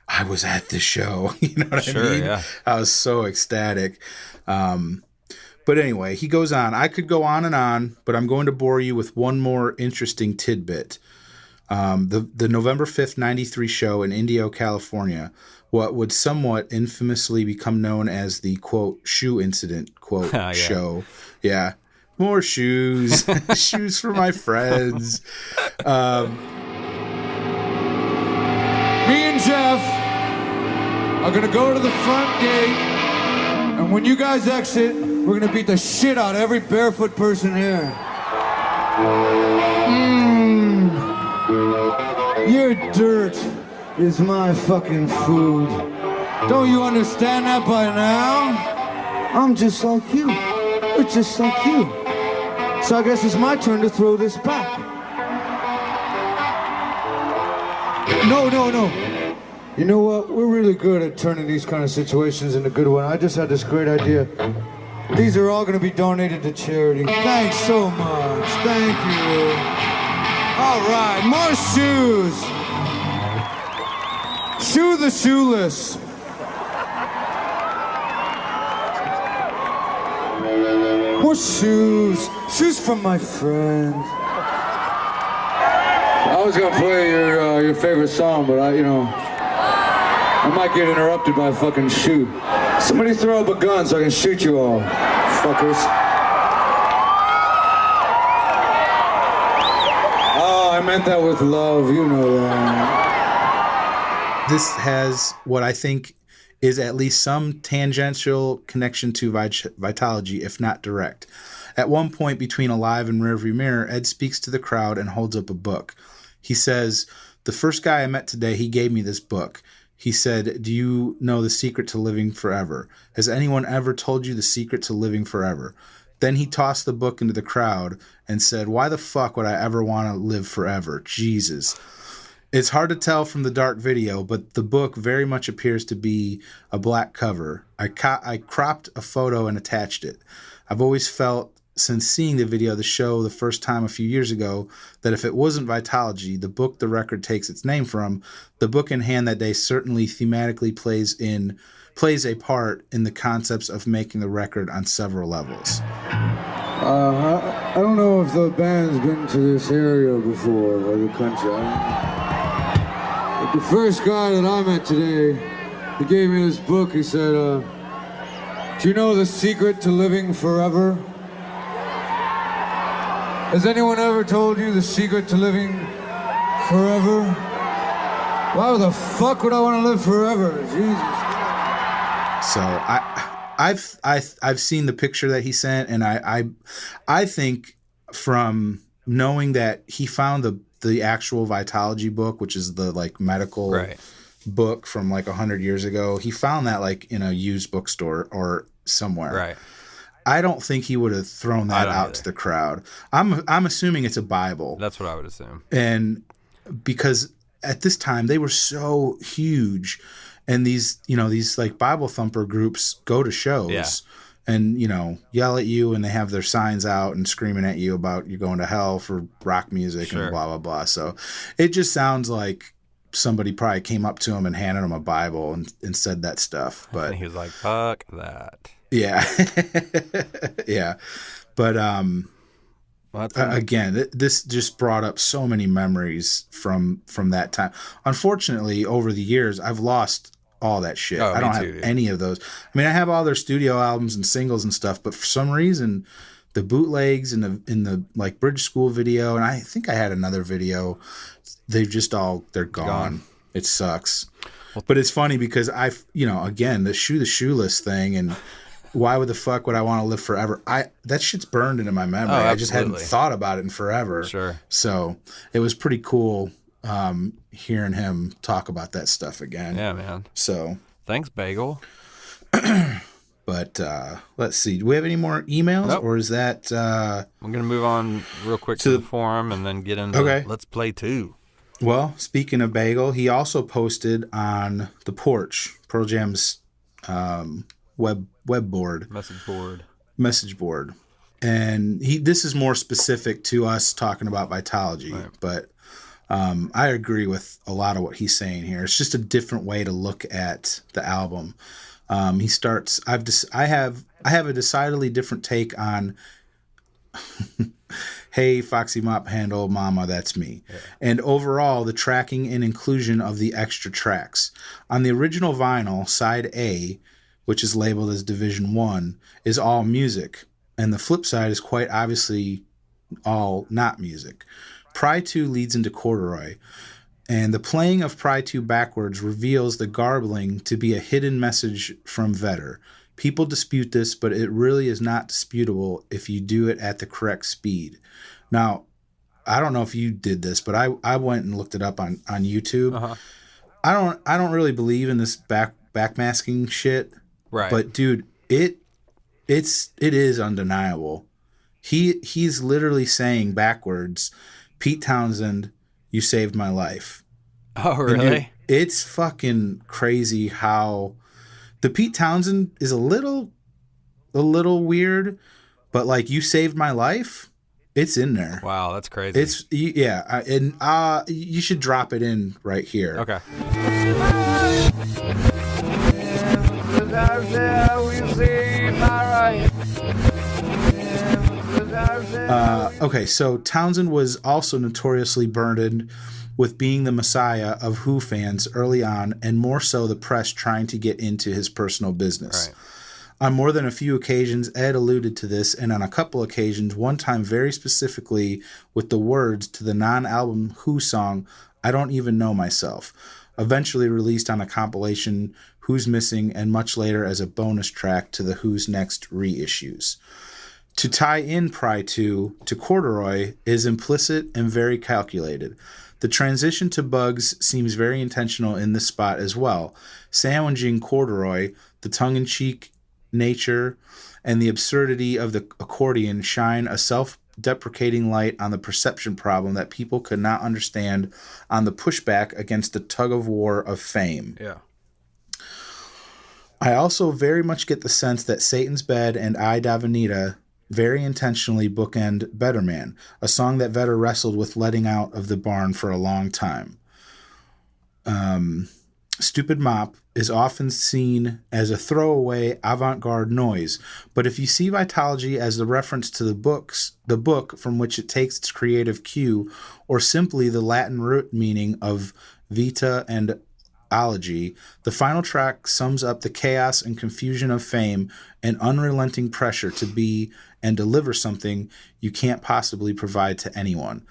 I was at the show. You know what I mean? Yeah. I was so ecstatic. But anyway, he goes on. I could go on, but I'm going to bore you with one more interesting tidbit. The November 5th, 93 show in Indio, California, what would somewhat infamously become known as the, quote, shoe incident, quote, show. Yeah. More shoes. Shoes for my friends. Me and Jeff are going to go to the front gate, and when you guys exit, we're going to beat the shit out of every barefoot person here. Your dirt is my fucking food. Don't you understand that by now? I'm just like you. You're just like you. So I guess it's my turn to throw this back. No. You know what? We're really good at turning these kind of situations into good ones. I just had this great idea. These are all going to be donated to charity. Thanks so much. Thank you. All right, more shoes. Shoe the shoeless. More shoes. Shoes from my friends. I was gonna play your favorite song, but I might get interrupted by a fucking shoe. Somebody throw up a gun so I can shoot you all, fuckers. Oh, I meant that with love, you know that. This has what I think is at least some tangential connection to Vitalogy, if not direct. At one point between Alive and Rearview Mirror, Ed speaks to the crowd and holds up a book. He says, "The first guy I met today, he gave me this book. He said, 'Do you know the secret to living forever? Has anyone ever told you the secret to living forever?' Then he tossed the book into the crowd and said, 'Why the fuck would I ever want to live forever? Jesus.' It's hard to tell from the dark video, but the book very much appears to be a black cover. I cropped a photo and attached it. I've always felt, since seeing the video of the show the first time a few years ago, that if it wasn't Vitalogy, the book the record takes its name from, the book in hand that day certainly thematically plays a part in the concepts of making the record on several levels." I don't know if the band's been to this area before, or the country. But the first guy that I met today, he gave me this book. He said, "Do you know the secret to living forever? Has anyone ever told you the secret to living forever? Why the fuck would I want to live forever? Jesus." So I've seen the picture that he sent, and I think from knowing that he found the actual Vitalogy book, which is the like medical book from like 100 years ago, he found that like in a used bookstore or somewhere. Right. I don't think he would have thrown that out to the crowd. I'm assuming it's a Bible. That's what I would assume. And because at this time they were so huge, and these like Bible thumper groups go to shows and yell at you, and they have their signs out and screaming at you about you going to hell for rock music and blah blah blah. So it just sounds like somebody probably came up to him and handed him a Bible and said that stuff. But And he was like, "Fuck that." Yeah. Yeah. But Well, again, this just brought up so many memories from that time. Unfortunately, over the years, I've lost all that shit. Oh, I don't me have too, dude. any of those. I mean, I have all their studio albums and singles and stuff, but for some reason, the bootlegs and the like Bridge School video, and I think I had another video, they're gone. It sucks. But it's funny because again, the shoeless thing, and why would the fuck would I want to live forever? That shit's burned into my memory. I just hadn't thought about it in forever. Sure. So it was pretty cool hearing him talk about that stuff again. Yeah, man. So Thanks, Bagel. but let's see. Do we have any more emails, Nope. or is that? I'm gonna move on real quick to the forum and then get into Let's Play 2. Well, speaking of Bagel, he also posted on the porch, Pearl Jam's web board, message board, and this is more specific to us talking about Vitalogy, right. But I agree with a lot of what he's saying here. It's just a different way to look at the album. He starts. I have a decidedly different take on. Hey, Foxy Mop Handle, Mama, that's me. Yeah. And overall, the tracking and inclusion of the extra tracks. On the original vinyl, side A, which is labeled as Division 1, is all music. And the flip side is quite obviously all not music. Pry 2 leads into Corduroy. And the playing of Pry 2 backwards reveals the garbling to be a hidden message from Vedder. People dispute this, but it really is not disputable if you do it at the correct speed. Now, I don't know if you did this, but I went and looked it up on YouTube. Uh-huh. I don't really believe in this backmasking shit. Right. But dude, it is undeniable. He's literally saying backwards, Pete Townsend, you saved my life. Oh, And really? dude, it's fucking crazy how the Pete Townsend is a little weird, but like You Saved My Life, it's in there. Wow, that's crazy. It's yeah, and you should drop it in right here. Okay. Okay, so Townsend was also notoriously burdened with being the messiah of Who fans early on, and more so the press trying to get into his personal business. Right. On more than a few occasions, Ed alluded to this, and on a couple occasions, one time very specifically with the words to the non-album Who song, I Don't Even Know Myself, eventually released on a compilation Who's Missing, and much later as a bonus track to the Who's Next reissues. To tie in Pry 2 to Corduroy is implicit and very calculated. The transition to Bugs seems very intentional in this spot as well, sandwiching Corduroy, the tongue-in-cheek nature, and the absurdity of the accordion shine a self-deprecating light on the perception problem that people could not understand on the pushback against the tug-of-war of fame. Yeah. I also very much get the sense that Satan's Bed and I Davenita very intentionally bookend Better Man, a song that Vedder wrestled with letting out of the barn for a long time. Stupid Mop is often seen as a throwaway avant-garde noise, but if you see Vitology as the reference to the book from which it takes its creative cue, or simply the Latin root meaning of vita and ology, the final track sums up the chaos and confusion of fame and unrelenting pressure to be and deliver something you can't possibly provide to anyone.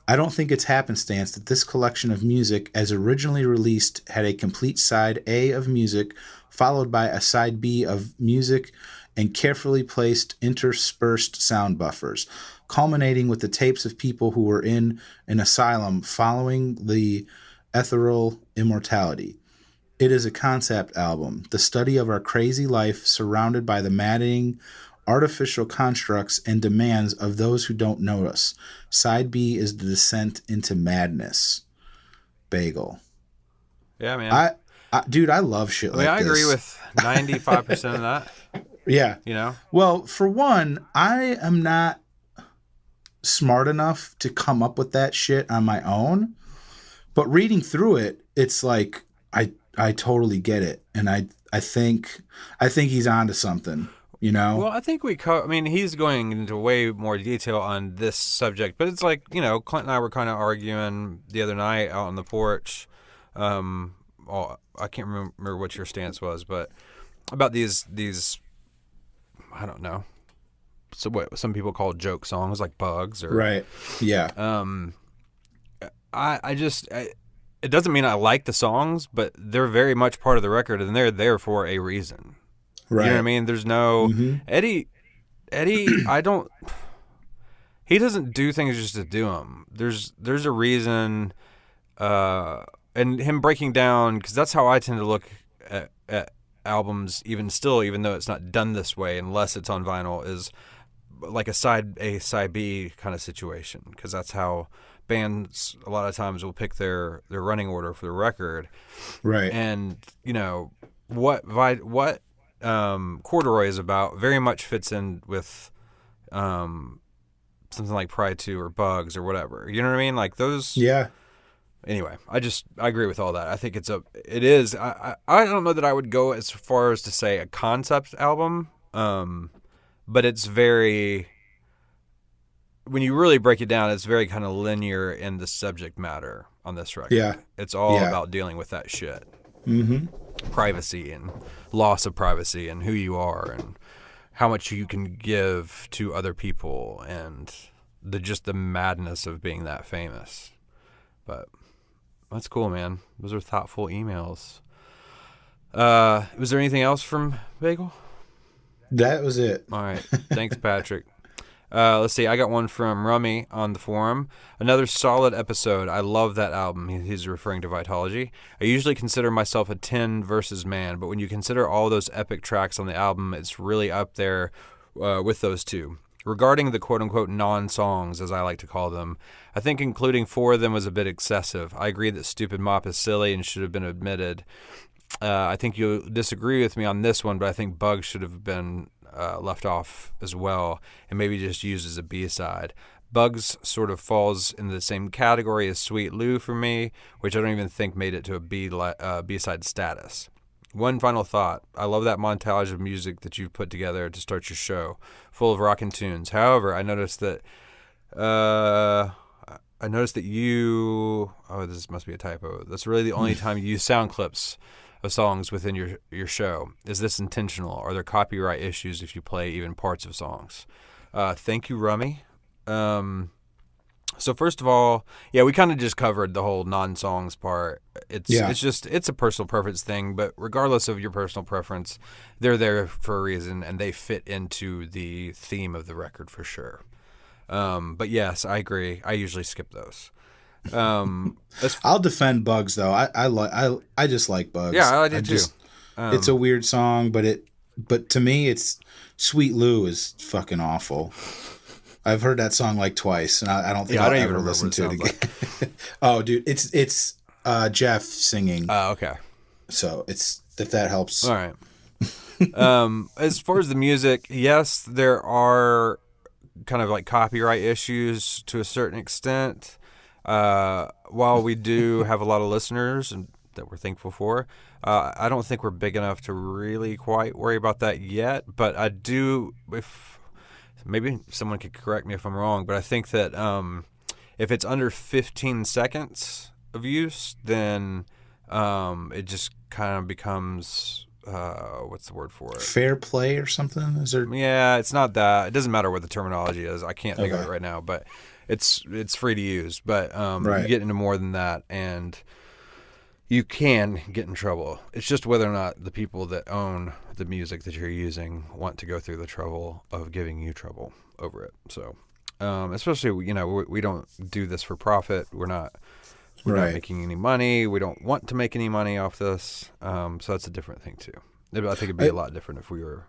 I don't think it's happenstance that this collection of music, as originally released, had a complete side A of music, followed by a side B of music and carefully placed interspersed sound buffers, culminating with the tapes of people who were in an asylum following the ethereal immortality. It is a concept album, the study of our crazy life surrounded by the maddening, artificial constructs and demands of those who don't know us. Side B is the descent into madness. Bagel. Yeah, man. Dude, I love shit like this. I agree with 95% of that. Yeah. You know? Well, for one, I am not smart enough to come up with that shit on my own. But reading through it, it's like I totally get it, and I think he's onto something. You know? Well, I think he's going into way more detail on this subject, but it's like, you know, Clint and I were kind of arguing the other night out on the porch. I can't remember what your stance was, but about these I don't know. So what some people call joke songs like Bugs or right. Yeah. It doesn't mean I like the songs, but they're very much part of the record and they're there for a reason. Right. You know what I mean? There's no Eddie, he doesn't do things just to do them. There's a reason, and him breaking down, because that's how I tend to look at albums, even though it's not done this way, unless it's on vinyl, is like a side A, side B kind of situation, because that's how bands a lot of times will pick their running order for the record. Right. And, you know, what Corduroy is about very much fits in with something like Pride 2 or Bugs or whatever. You know what I mean? Like those. Yeah. Anyway, I agree with all that. I think it is. I don't know that I would go as far as to say a concept album, but it's very, when you really break it down, it's very kind of linear in the subject matter on this record. Yeah. It's all about dealing with that shit. Mm-hmm. Privacy and loss of privacy and who you are and how much you can give to other people and the madness of being that famous. But that's cool, man. Those are thoughtful emails. Was there anything else from Bagel? That was it. All right. Thanks, Patrick. Let's see. I got one from Rummy on the forum. Another solid episode. I love that album. He's referring to Vitology. I usually consider myself a 10 versus man, but when you consider all those epic tracks on the album, it's really up there with those two. Regarding the quote-unquote non-songs, as I like to call them, I think including 4 of them was a bit excessive. I agree that Stupid Mop is silly and should have been omitted. I think you'll disagree with me on this one, but I think Bugs should have been left off as well and maybe just used as a B-side. Bugs sort of falls in the same category as Sweet Lou for me, which I don't even think made it to a B-side status. One final thought. I love that montage of music that you've put together to start your show, full of rockin' tunes. However, I noticed that you... Oh, this must be a typo. That's really the only time you use sound clips of songs within your show. Is this intentional? Are there copyright issues if you play even parts of songs? Thank you, Rummy. So first of all, yeah, we kind of just covered the whole non-songs part. It's a personal preference thing, but regardless of your personal preference, they're there for a reason and they fit into the theme of the record for sure. But yes, I agree. I usually skip those. I'll defend Bugs though. I just like Bugs. Yeah, I do too. It's a weird song, but to me, it's Sweet Lou is fucking awful. I've heard that song like twice, and I don't think I'll ever listen to it again. Oh, dude, it's Jeff singing. Oh, okay. So it's if that helps. All right. As far as the music, yes, there are kind of like copyright issues to a certain extent. While we do have a lot of listeners and that we're thankful for, I don't think we're big enough to really quite worry about that yet. But I do, if maybe someone could correct me if I'm wrong, but I think that if it's under 15 seconds of use, then it just kind of becomes what's the word for it? Fair play or something? Is there? Yeah, it's not that. It doesn't matter what the terminology is. I can't think of it right now, but it's free to use. But you get into more than that, and you can get in trouble. It's just whether or not the people that own the music that you're using want to go through the trouble of giving you trouble over it. So, especially, we don't do this for profit. We're not making any money. We don't want to make any money off this. So that's a different thing too. I think it'd be a lot different if we were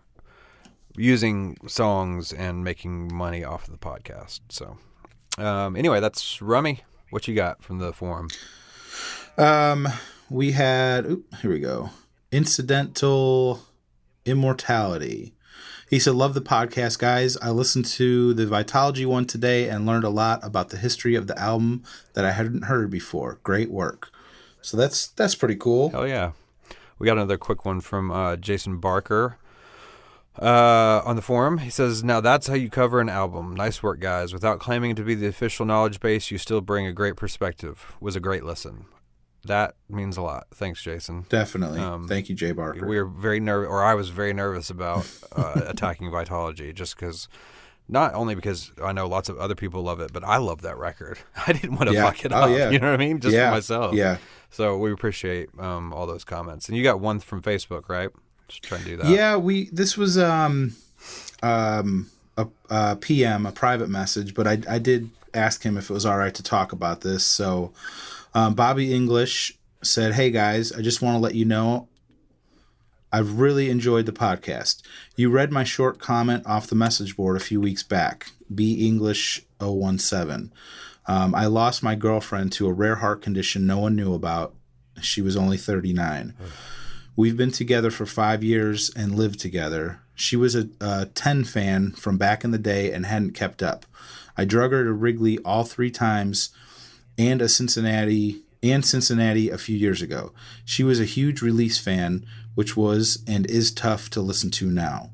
using songs and making money off of the podcast. So, anyway, that's Rummy. What you got from the forum? We had, here we go. Incidental Immortality. He said, love the podcast, guys. I listened to the Vitalogy one today and learned a lot about the history of the album that I hadn't heard before. Great work. So that's pretty cool. Hell yeah. We got another quick one from Jason Barker on the forum. He says, now that's how you cover an album. Nice work, guys. Without claiming to be the official knowledge base, you still bring a great perspective. Was a great listen. That means a lot. Thanks, Jason. Definitely. Thank you, Jay Barker. We were very nervous, or I was very nervous about attacking Vitalogy, just because, not only because I know lots of other people love it, but I love that record. I didn't want to fuck it up. Yeah. You know what I mean? Just for myself. Yeah. So we appreciate all those comments. And you got one from Facebook, right? Just try and do that. Yeah, this was a PM, a private message, but I did ask him if it was all right to talk about this. So Bobby English said, hey guys, I just want to let you know I've really enjoyed the podcast. You read my short comment off the message board a few weeks back, B English 017. I lost my girlfriend to a rare heart condition no one knew about. She was only 39. We've been together for 5 years and lived together. She was a 10 fan from back in the day and hadn't kept up. I drug her to Wrigley all 3 times and Cincinnati a few years ago. She was a huge Release fan, which was and is tough to listen to now.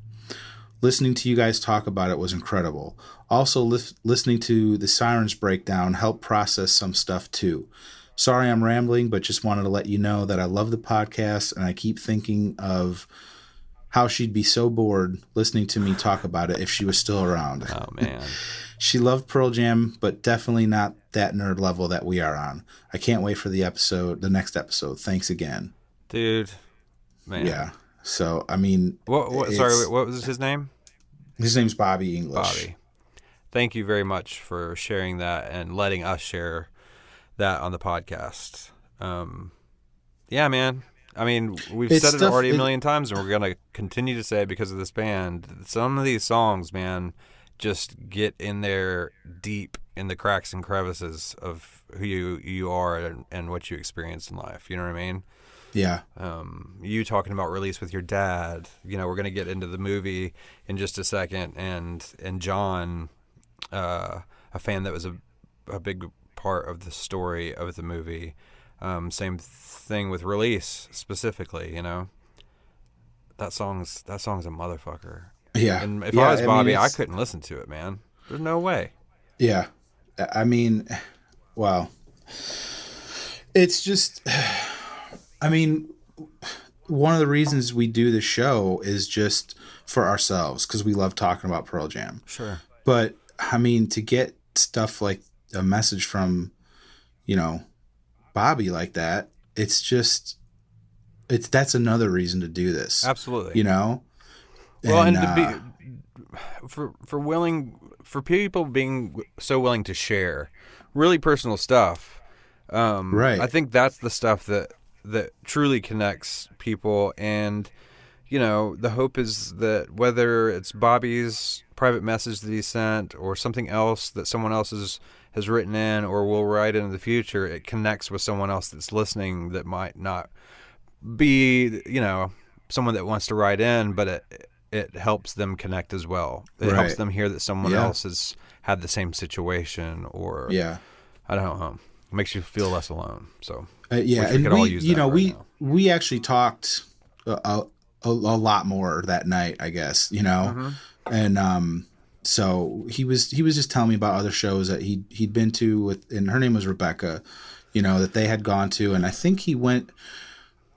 Listening to you guys talk about it was incredible. Also, listening to the Sirens breakdown helped process some stuff too. Sorry I'm rambling, but just wanted to let you know that I love the podcast and I keep thinking of how she'd be so bored listening to me talk about it if she was still around. Oh, man. She loved Pearl Jam, but definitely not that nerd level that we are on. I can't wait for the next episode. Thanks again. Dude, man. Yeah. So, I mean... Sorry, what was his name? His name's Bobby English. Bobby. Thank you very much for sharing that and letting us share that on the podcast. Yeah, man. I mean, we've said it already a million times, and we're going to continue to say it because of this band. Some of these songs, man, just get in there deep in the cracks and crevices of who you are and what you experience in life. You know what I mean? Yeah. You talking about Release with your dad. You know, we're gonna get into the movie in just a second, and John, a fan that was a big part of the story of the movie. Same thing with Release specifically. You know, that song's a motherfucker. Yeah. And if Yeah, I was Bobby, I it's- couldn't listen to it, man. There's no way. Yeah. I mean, wow. It's just, I mean, one of the reasons we do the show is just for ourselves because we love talking about Pearl Jam. Sure. But I mean, to get stuff like a message from, you know, Bobby like that, that's another reason to do this. Absolutely. You know? Well, and to be for people being so willing to share really personal stuff. Right. I think that's the stuff that truly connects people. And, you know, the hope is that whether it's Bobby's private message that he sent or something else that someone else has written in or will write in the future, it connects with someone else that's listening that might not be, you know, someone that wants to write in, but it helps them connect as well. It helps Right. them hear that someone Yeah. else has had the same situation, or Yeah. I don't know. It makes you feel less alone. So Yeah, wish we and could all use you that know, right now. we actually talked a lot more that night, I guess, you know, Mm-hmm. and so he was just telling me about other shows that he'd been to with, and her name was Rebecca, you know, that they had gone to, and I think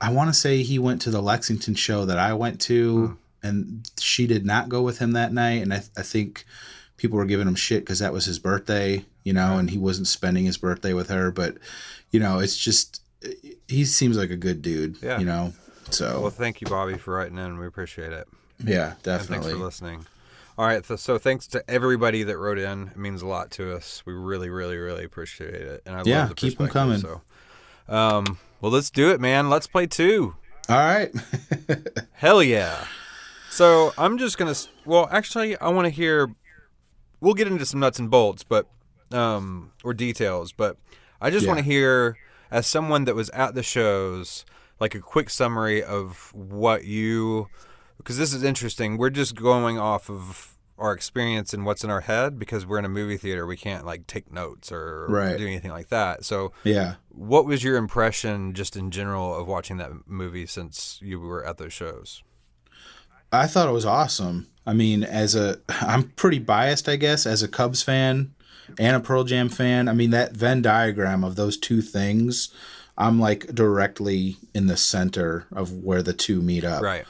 I want to say he went to the Lexington show that I went to, and she did not go with him that night, and I think people were giving him shit because that was his birthday, you know, and he wasn't spending his birthday with her. But, you know, it's just, he seems like a good dude, Yeah. you know? So, Well, thank you, Bobby, for writing in. We appreciate it. yeah, And thanks definitely. for listening. All right. So thanks to everybody that wrote in. It means a lot to us. We really, really, really appreciate it. And I Yeah, love the keep 'em perspective, coming. So, well, let's do it, man. Let's play 2. All right. Hell yeah. So I'm just going to, well, actually, I want to hear, we'll get into some nuts and bolts, but, or details, but I just want to hear, as someone that was at the shows, like a quick summary of what you, because this is interesting. We're just going off of our experience and what's in our head because we're in a movie theater. We can't like take notes or Right. do anything like that. So Yeah. what was your impression just in general of watching that movie since you were at those shows? I thought it was awesome. I mean, I'm pretty biased, I guess, as a Cubs fan and a Pearl Jam fan. I mean, that Venn diagram of those two things, I'm like directly in the center of where the two meet up. Right.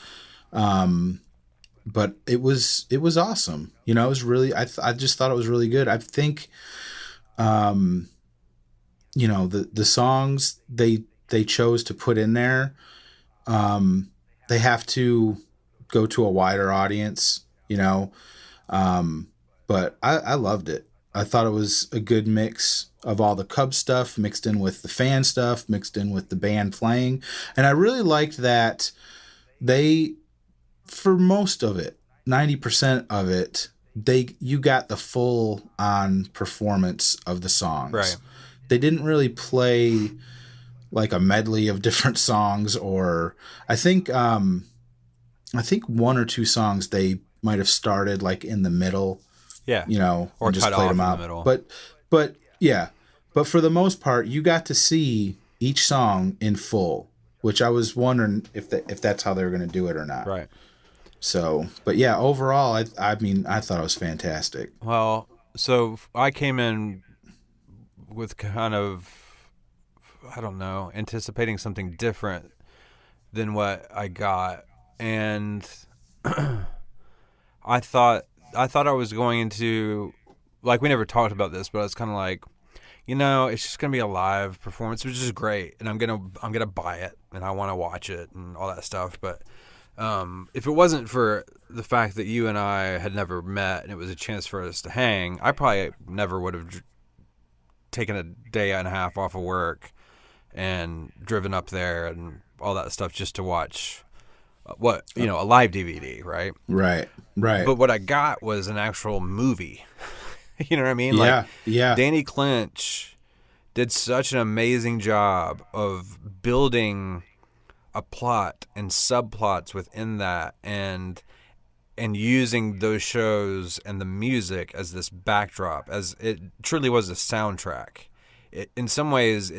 But it was awesome. You know, it was really, I just thought it was really good. I think, you know, the songs they chose to put in there, they have to go to a wider audience, you know. But I loved it. I thought it was a good mix of all the Cubs stuff mixed in with the fan stuff, mixed in with the band playing. And I really liked that they, for most of it, 90% of it, you got the full on performance of the songs. Right. They didn't really play like a medley of different songs, or I think one or two songs they might have started like in the middle, Yeah. you know, Or and just cut played off them in the out. middle. But yeah, but for the most part, you got to see each song in full, which I was wondering if that's how they were going to do it or not. Right. So, but yeah, overall, I mean, I thought it was fantastic. Well, so I came in with kind of, I don't know, anticipating something different than what I got. And I thought I was going into, like, we never talked about this, but I was kind of like, you know, it's just gonna be a live performance, which is great, and I'm gonna buy it, and I want to watch it and all that stuff. But if it wasn't for the fact that you and I had never met and it was a chance for us to hang, I probably never would have taken a day and a half off of work and driven up there and all that stuff just to watch a live DVD, right? Right. Right. But what I got was an actual movie. You know what I mean? Yeah. Like, Yeah. Danny Clinch did such an amazing job of building a plot and subplots within that, and using those shows and the music as this backdrop, as it truly was a soundtrack. In some ways,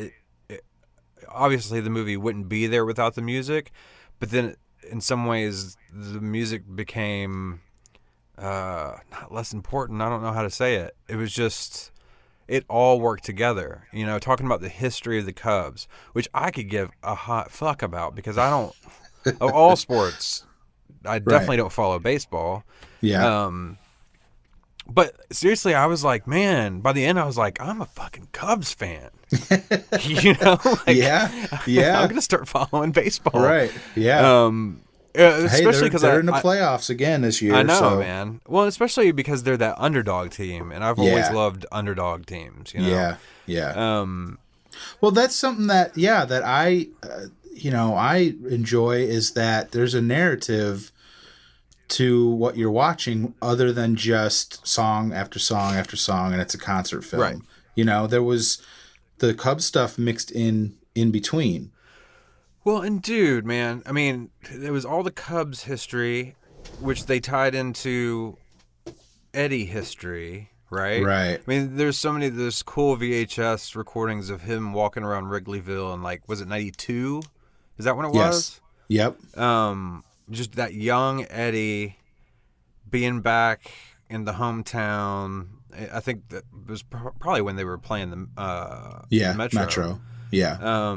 obviously the movie wouldn't be there without the music, but then in some ways the music became not less important. I don't know how to say it. It was just, it all worked together. You know, talking about the history of the Cubs, which I could give a hot fuck about, because I don't, of all sports, I definitely don't follow baseball. Yeah. But seriously, I was like, man, by the end I was like, I'm a fucking Cubs fan. You know? Like, Yeah. Yeah. I'm going to start following baseball. Right. Yeah. Especially because they're in the playoffs again this year. I know, so. man. Well, especially because they're that underdog team, and I've always loved underdog teams. You know? Yeah. Yeah. Well, that's something that that I I enjoy, is that there's a narrative to what you're watching other than just song after song after song, and it's a concert film. Right. You know, there was the Cubs stuff mixed in between. Well, and dude, man, I mean, there was all the Cubs history, which they tied into Eddie history, right? Right. I mean, there's so many, there's cool VHS recordings of him walking around Wrigleyville in, like, was it 92? Is that when it was? Yep. Just that young Eddie being back in the hometown. I think that was probably when they were playing the Metro. Yeah.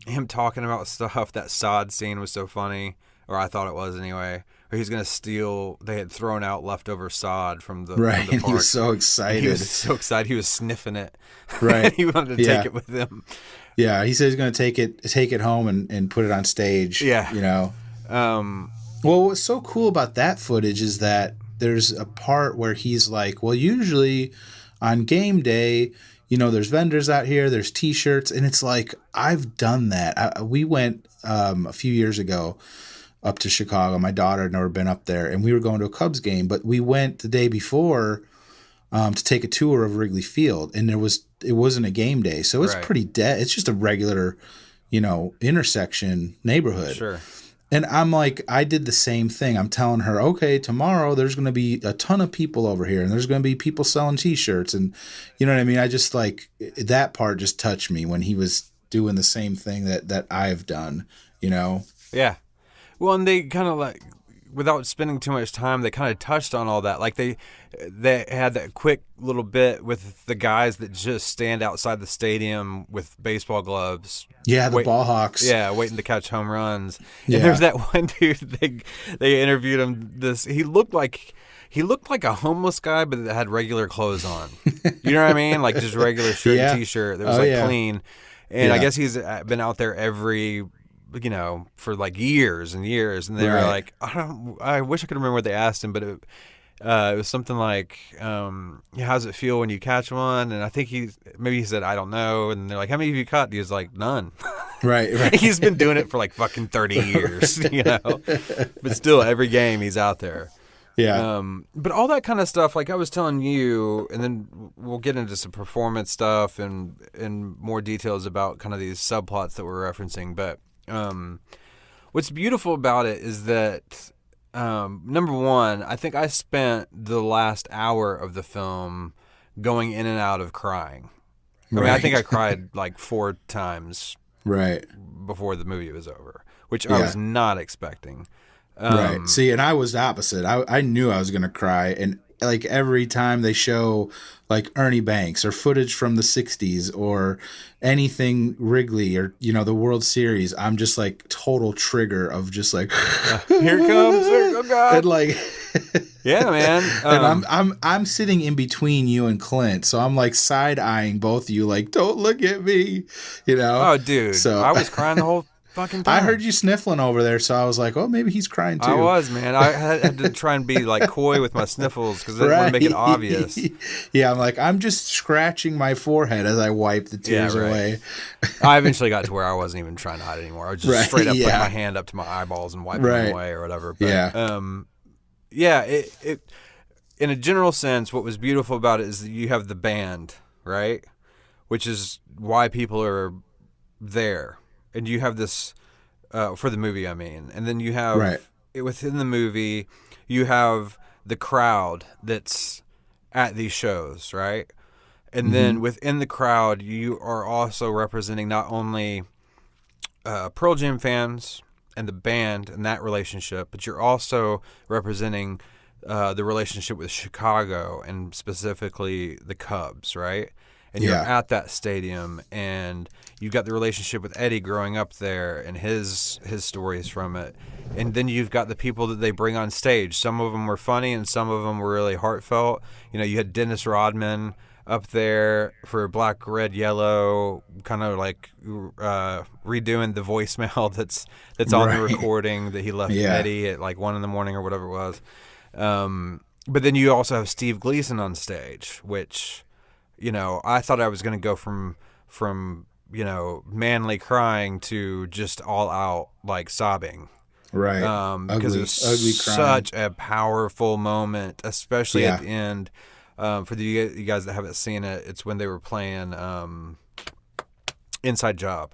Him talking about stuff. That sod scene was so funny, or I thought it was anyway. Or he's gonna steal. They had thrown out leftover sod from the right. From the And park. he was so excited. He was so excited. He was sniffing it. Right. He wanted to take it with him. Yeah. He said he's gonna take it home and put it on stage. Yeah. You know. Well, what's so cool about that footage is that there's a part where he's like, well, usually on game day, you know, there's vendors out here, there's T-shirts, and it's like, I've done that. We went a few years ago up to Chicago. My daughter had never been up there, and we were going to a Cubs game, but we went the day before to take a tour of Wrigley Field, and it wasn't a game day, so it's pretty dead. It's just a regular, you know, intersection neighborhood. Sure. And I'm like, I did the same thing. I'm telling her, okay, tomorrow there's going to be a ton of people over here, and there's going to be people selling T-shirts, and you know what I mean? I just like, that part just touched me when he was doing the same thing that I've done, you know? Yeah. Well, and they kind of like, without spending too much time, they kind of touched on all that. Like they had that quick little bit with the guys that just stand outside the stadium with baseball gloves. Yeah, the ball hawks. Yeah, waiting to catch home runs. Yeah. And there's that one dude, they interviewed him. He looked like a homeless guy, but that had regular clothes on. You know what I mean? Like just regular shirt and T-shirt that was clean. And I guess he's been out there for like years and years. And they were like, I wish I could remember what they asked him, but it was something like, how's it feel when you catch one? And I think he said, I don't know. And they're like, how many have you caught? And he was like, none. Right. He's been doing it for like fucking 30 years, you know, but still every game he's out there. Yeah. But all that kind of stuff, like I was telling you, and then we'll get into some performance stuff and more details about kind of these subplots that we're referencing. But what's beautiful about it is that, number one, I think I spent the last hour of the film going in and out of crying. I mean, I think I cried like 4 times before the movie was over, which I was not expecting. Right. See, and I was the opposite. I knew I was going to cry. And like every time they show like Ernie Banks or footage from the 60s or anything Wrigley or, you know, the World Series, I'm just like total trigger of just like, here it comes. Oh, God. And like, yeah, man. And I'm sitting in between you and Clint. So I'm like side eyeing both of you, like, don't look at me, you know? Oh, dude. So I was crying the whole fucking time. I heard you sniffling over there, so I was like, oh, maybe he's crying too. I was, man. I had to try and be like coy with my sniffles because I didn't want to make it obvious. Yeah, I'm like, I'm just scratching my forehead as I wipe the tears right. away. I eventually got to where I wasn't even trying to hide anymore. I was just straight up putting my hand up to my eyeballs and wiping them away or whatever. But, it in a general sense, what was beautiful about it is that you have the band, right? Which is why people are there. And you have this, for the movie, I mean. And then you have, within the movie, you have the crowd that's at these shows, right? And then within the crowd, you are also representing not only Pearl Jam fans and the band and that relationship, but you're also representing the relationship with Chicago and specifically the Cubs, right? And you're at that stadium, and you've got the relationship with Eddie growing up there and his stories from it. And then you've got the people that they bring on stage. Some of them were funny, and some of them were really heartfelt. You know, you had Dennis Rodman up there for Black, Red, Yellow, kind of like redoing the voicemail that's on the recording that he left Eddie at like 1 a.m. or whatever it was. But then you also have Steve Gleason on stage, which, you know, I thought I was going to go from you know, manly crying to just all out like sobbing. Right. Because it was such a powerful moment, especially at the end. For you guys that haven't seen it, it's when they were playing Inside Job.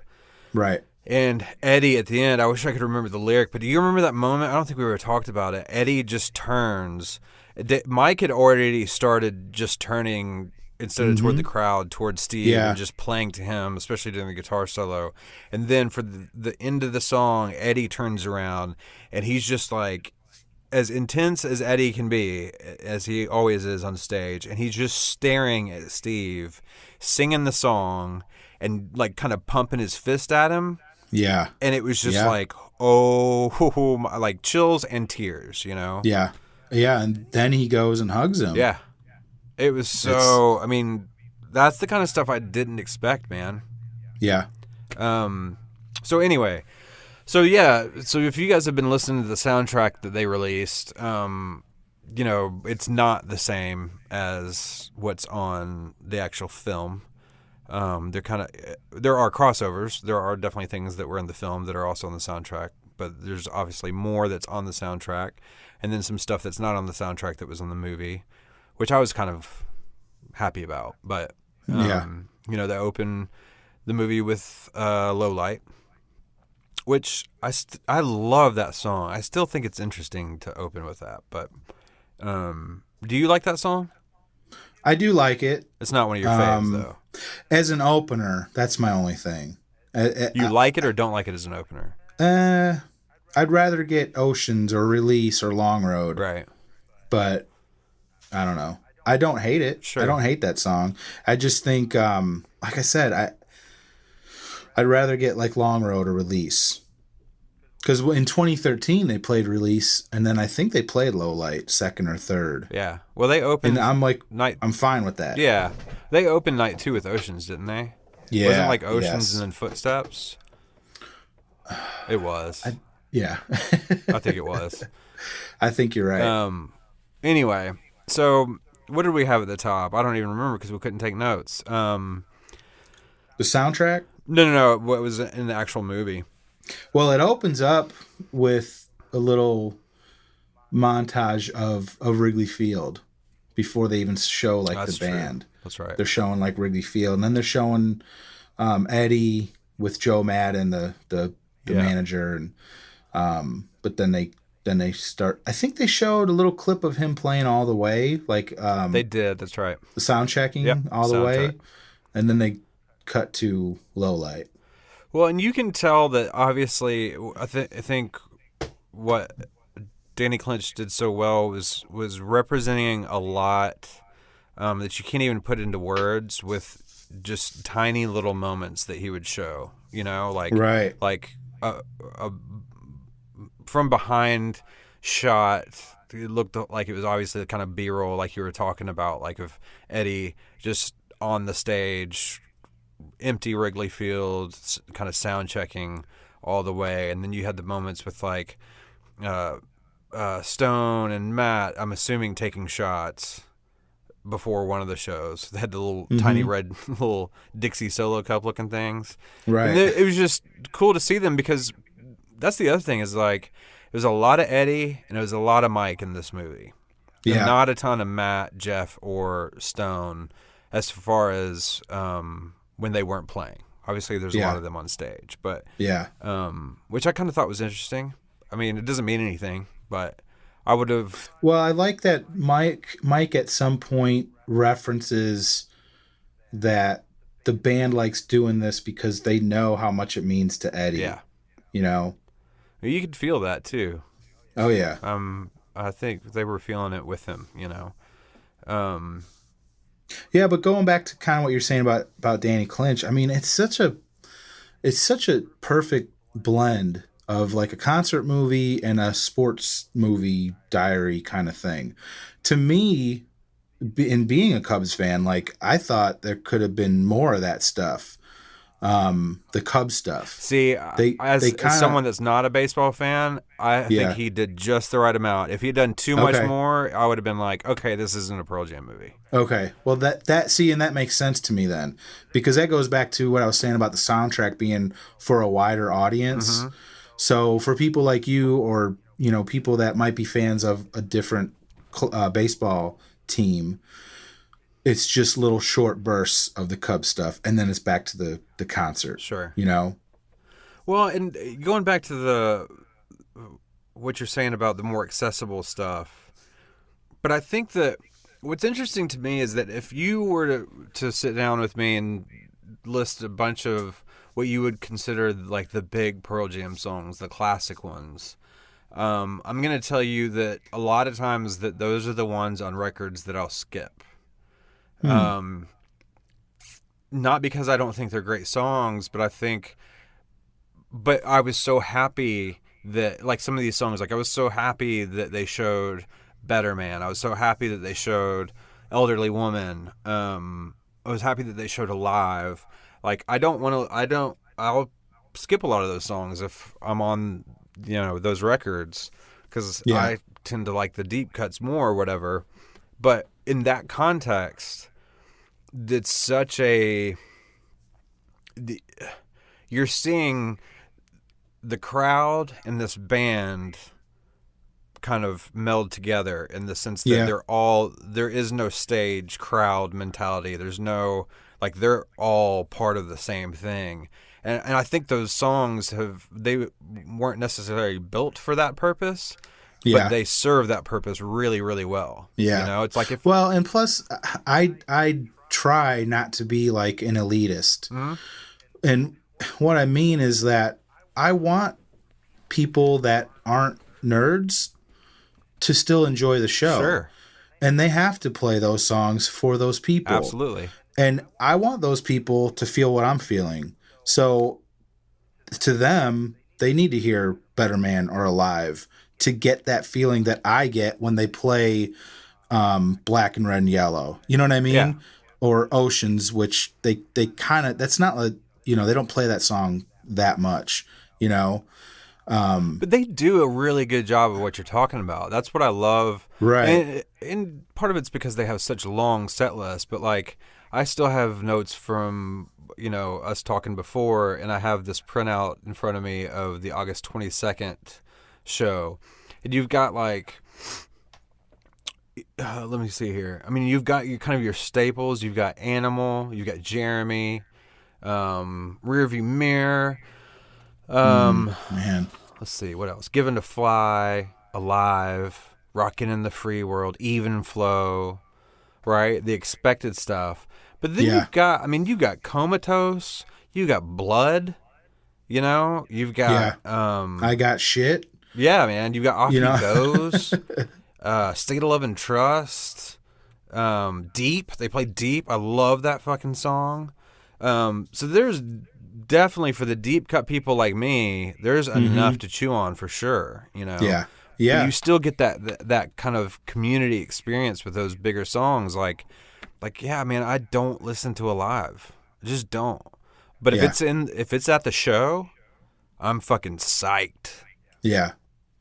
Right. And Eddie at the end, I wish I could remember the lyric, but do you remember that moment? I don't think we ever talked about it. Eddie just turns. Mike had already started just turning instead of toward the crowd, towards Steve, and just playing to him, especially during the guitar solo. And then for the end of the song, Eddie turns around, and he's just like, as intense as Eddie can be, as he always is on stage, and he's just staring at Steve, singing the song, and like kind of pumping his fist at him. Yeah. And it was just like, oh, like chills and tears, you know? Yeah. Yeah, and then he goes and hugs him. Yeah. It was so, I mean, that's the kind of stuff I didn't expect, man. Yeah. So anyway, so if you guys have been listening to the soundtrack that they released, you know, it's not the same as what's on the actual film. There are crossovers. There are definitely things that were in the film that are also on the soundtrack, but there's obviously more that's on the soundtrack, and then some stuff that's not on the soundtrack that was in the movie, which I was kind of happy about. But you know, they open the movie with Low Light, which I love that song. I still think it's interesting to open with that. But do you like that song? I do like it. It's not one of your faves, though. As an opener, that's my only thing. You like it or don't like it as an opener? I'd rather get Oceans or Release or Long Road. Right. But I don't know. I don't hate it. Sure. I don't hate that song. I just think, like I said, I'd rather get like Long Road or Release. Because in 2013 they played Release, and then I think they played Low Light second or third. Yeah. Well, they opened. And I'm like, night. I'm fine with that. Yeah. They opened night 2 with Oceans, didn't they? Yeah. Wasn't it like Oceans and then Footsteps? It was. Yeah. I think it was. I think you're right. Anyway, so what did we have at the top? I don't even remember because we couldn't take notes. The soundtrack? No. What was in the actual movie? Well, it opens up with a little montage of Wrigley Field before they even show like That's the band. True. That's right. They're showing like Wrigley Field, and then they're showing Eddie with Joe Madden, the manager, and but then they start. I think they showed a little clip of him playing All the Way, like they did. That's right. The sound checking All the Way, and then they cut to Low Light. Well, and you can tell that obviously, I think what Danny Clinch did so well was representing a lot that you can't even put into words with just tiny little moments that he would show. You know, like a from behind shot. It looked like it was obviously kind of B-roll, like you were talking about, like of Eddie just on the stage. Empty Wrigley Field, kind of sound checking all the way, and then you had the moments with like Stone and Matt, I'm assuming, taking shots before one of the shows. They had the little tiny red little Dixie solo cup looking things. Right. And it was just cool to see them, because that's the other thing is like it was a lot of Eddie and it was a lot of Mike in this movie. Yeah. And not a ton of Matt, Jeff, or Stone as far as when they weren't playing. Obviously, there's a lot of them on stage, but which I kind of thought was interesting. I mean, it doesn't mean anything, but I would have. Well, I like that Mike at some point references that the band likes doing this because they know how much it means to Eddie. Yeah. You know? You could feel that too. Oh, yeah. I think they were feeling it with him, you know. Yeah, but going back to kind of what you're saying about Danny Clinch, I mean, it's such a perfect blend of like a concert movie and a sports movie diary kind of thing. To me, in being a Cubs fan, like I thought there could have been more of that stuff. The Cubs stuff. See, as someone that's not a baseball fan, I think he did just the right amount. If he had done too much more, I would have been like, okay, this isn't a Pearl Jam movie. Okay. Well, that makes sense to me then, because that goes back to what I was saying about the soundtrack being for a wider audience. Mm-hmm. So for people like you, or, you know, people that might be fans of a different baseball team, it's just little short bursts of the Cubs stuff, and then it's back to the concert. Sure. You know? Well, and going back to what you're saying about the more accessible stuff, but I think that what's interesting to me is that if you were to sit down with me and list a bunch of what you would consider like the big Pearl Jam songs, the classic ones, I'm going to tell you that a lot of times that those are the ones on records that I'll skip. Not because I don't think they're great songs, but I was so happy that, like, some of these songs, like I was so happy that they showed Better Man. I was so happy that they showed Elderly Woman. I was happy that they showed Alive. Like, I'll skip a lot of those songs if I'm on, you know, those records, because I tend to like the deep cuts more or whatever. But in that context, it's such you're seeing the crowd and this band kind of meld together in the sense that there is no stage crowd mentality. There's no, like, they're all part of the same thing. And I think those songs they weren't necessarily built for that purpose. Yeah. But they serve that purpose really, really well. Yeah. You know, it's like and plus I try not to be like an elitist. Mm-hmm. And what I mean is that I want people that aren't nerds to still enjoy the show. Sure. And they have to play those songs for those people. Absolutely. And I want those people to feel what I'm feeling. So to them, they need to hear Better Man or Alive to get that feeling that I get when they play Black and Red and Yellow. You know what I mean? Yeah. Or Oceans, which they kind of, that's not like, you know, they don't play that song that much, you know? But they do a really good job of what you're talking about. That's what I love. Right. And part of it's because they have such long set lists, but like I still have notes from, you know, us talking before, and I have this printout in front of me of the August 22nd show. And you've got like, let me see here. I mean, you've got your staples. You've got Animal. You've got Jeremy, Rearview Mirror. Man. Let's see, what else? Given to Fly, Alive, Rockin' in the Free World, Even Flow, right? The expected stuff. But then you've got Comatose, you got Blood, you know, you've got I Got Shit. Yeah, man, you've got Off You Goes, State of Love and Trust, Deep. They play Deep. I love that fucking song. So there's definitely, for the deep cut people like me, there's enough to chew on for sure, you know. Yeah. But you still get that kind of community experience with those bigger songs, like yeah, man, I don't listen to Alive. I just don't. But if it's at the show, I'm fucking psyched Yeah.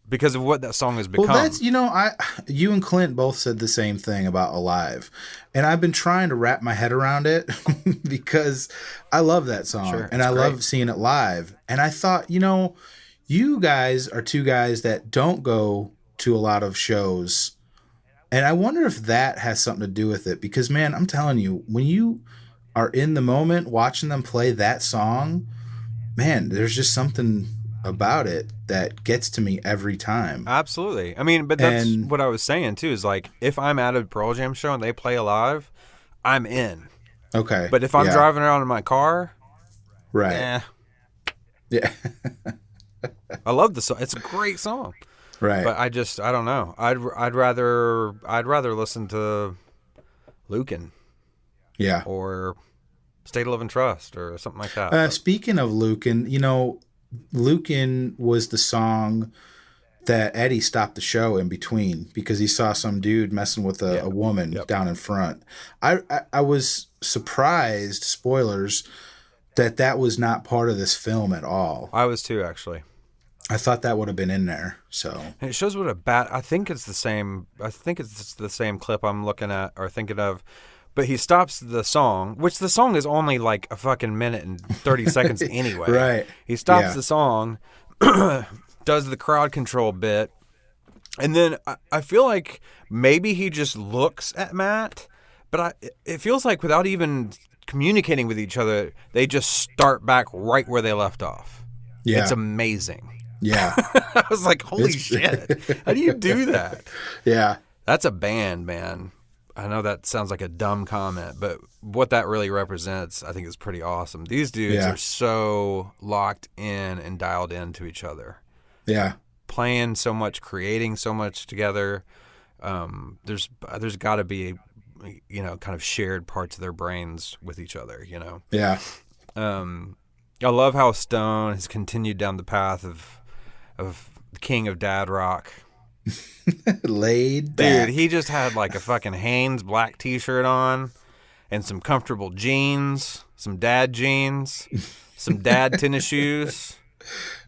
because of what that song has become. Well, that's you and Clint both said the same thing about Alive, and I've been trying to wrap my head around it because I love that song Sure, and it's I great. love seeing it live. And I thought, you guys are two guys that don't go to a lot of shows, and I wonder if that has something to do with it. Because man, I'm telling you, when you are in the moment watching them play that song, man, there's just something about it that gets to me every time. Absolutely. I mean, but that's And- what I was saying too. Is like if I'm at a Pearl Jam show and they play Alive, I'm in. Okay. But if I'm Yeah. driving around in my car, right. eh. Yeah. I love the song. It's a great song. Right. But I don't know. I'd rather listen to Lucan Yeah. or State of Love and Trust or something like that. Speaking of Lucan, Lucan was the song that Eddie stopped the show in between because he saw some dude messing with a woman Yep. down in front. I was surprised, spoilers, that was not part of this film at all. I was too, actually. I thought that would have been in there. So And it shows what a bad. I think it's the same clip I'm looking at or thinking of. But he stops the song, which the song is only like a fucking minute and 30 seconds anyway. Right. He stops Yeah. the song, does the crowd control bit, and then I feel like maybe he just looks at Matt, but it feels like without even communicating with each other, they just start back right where they left off. yeah, It's amazing. yeah, I was like, holy shit. How do you do that? yeah, That's a band, man. I know that sounds like a dumb comment, but what that really represents, I think, is pretty awesome. These dudes Yeah. are so locked in and dialed into each other, yeah, playing so much, creating so much together. There's got to be, kind of shared parts of their brains with each other. yeah, I love how Stone has continued down the path of the king of dad rock. laid back. Dude, he just had like a fucking Hanes black t-shirt on and some comfortable jeans, some dad jeans, some dad tennis shoes,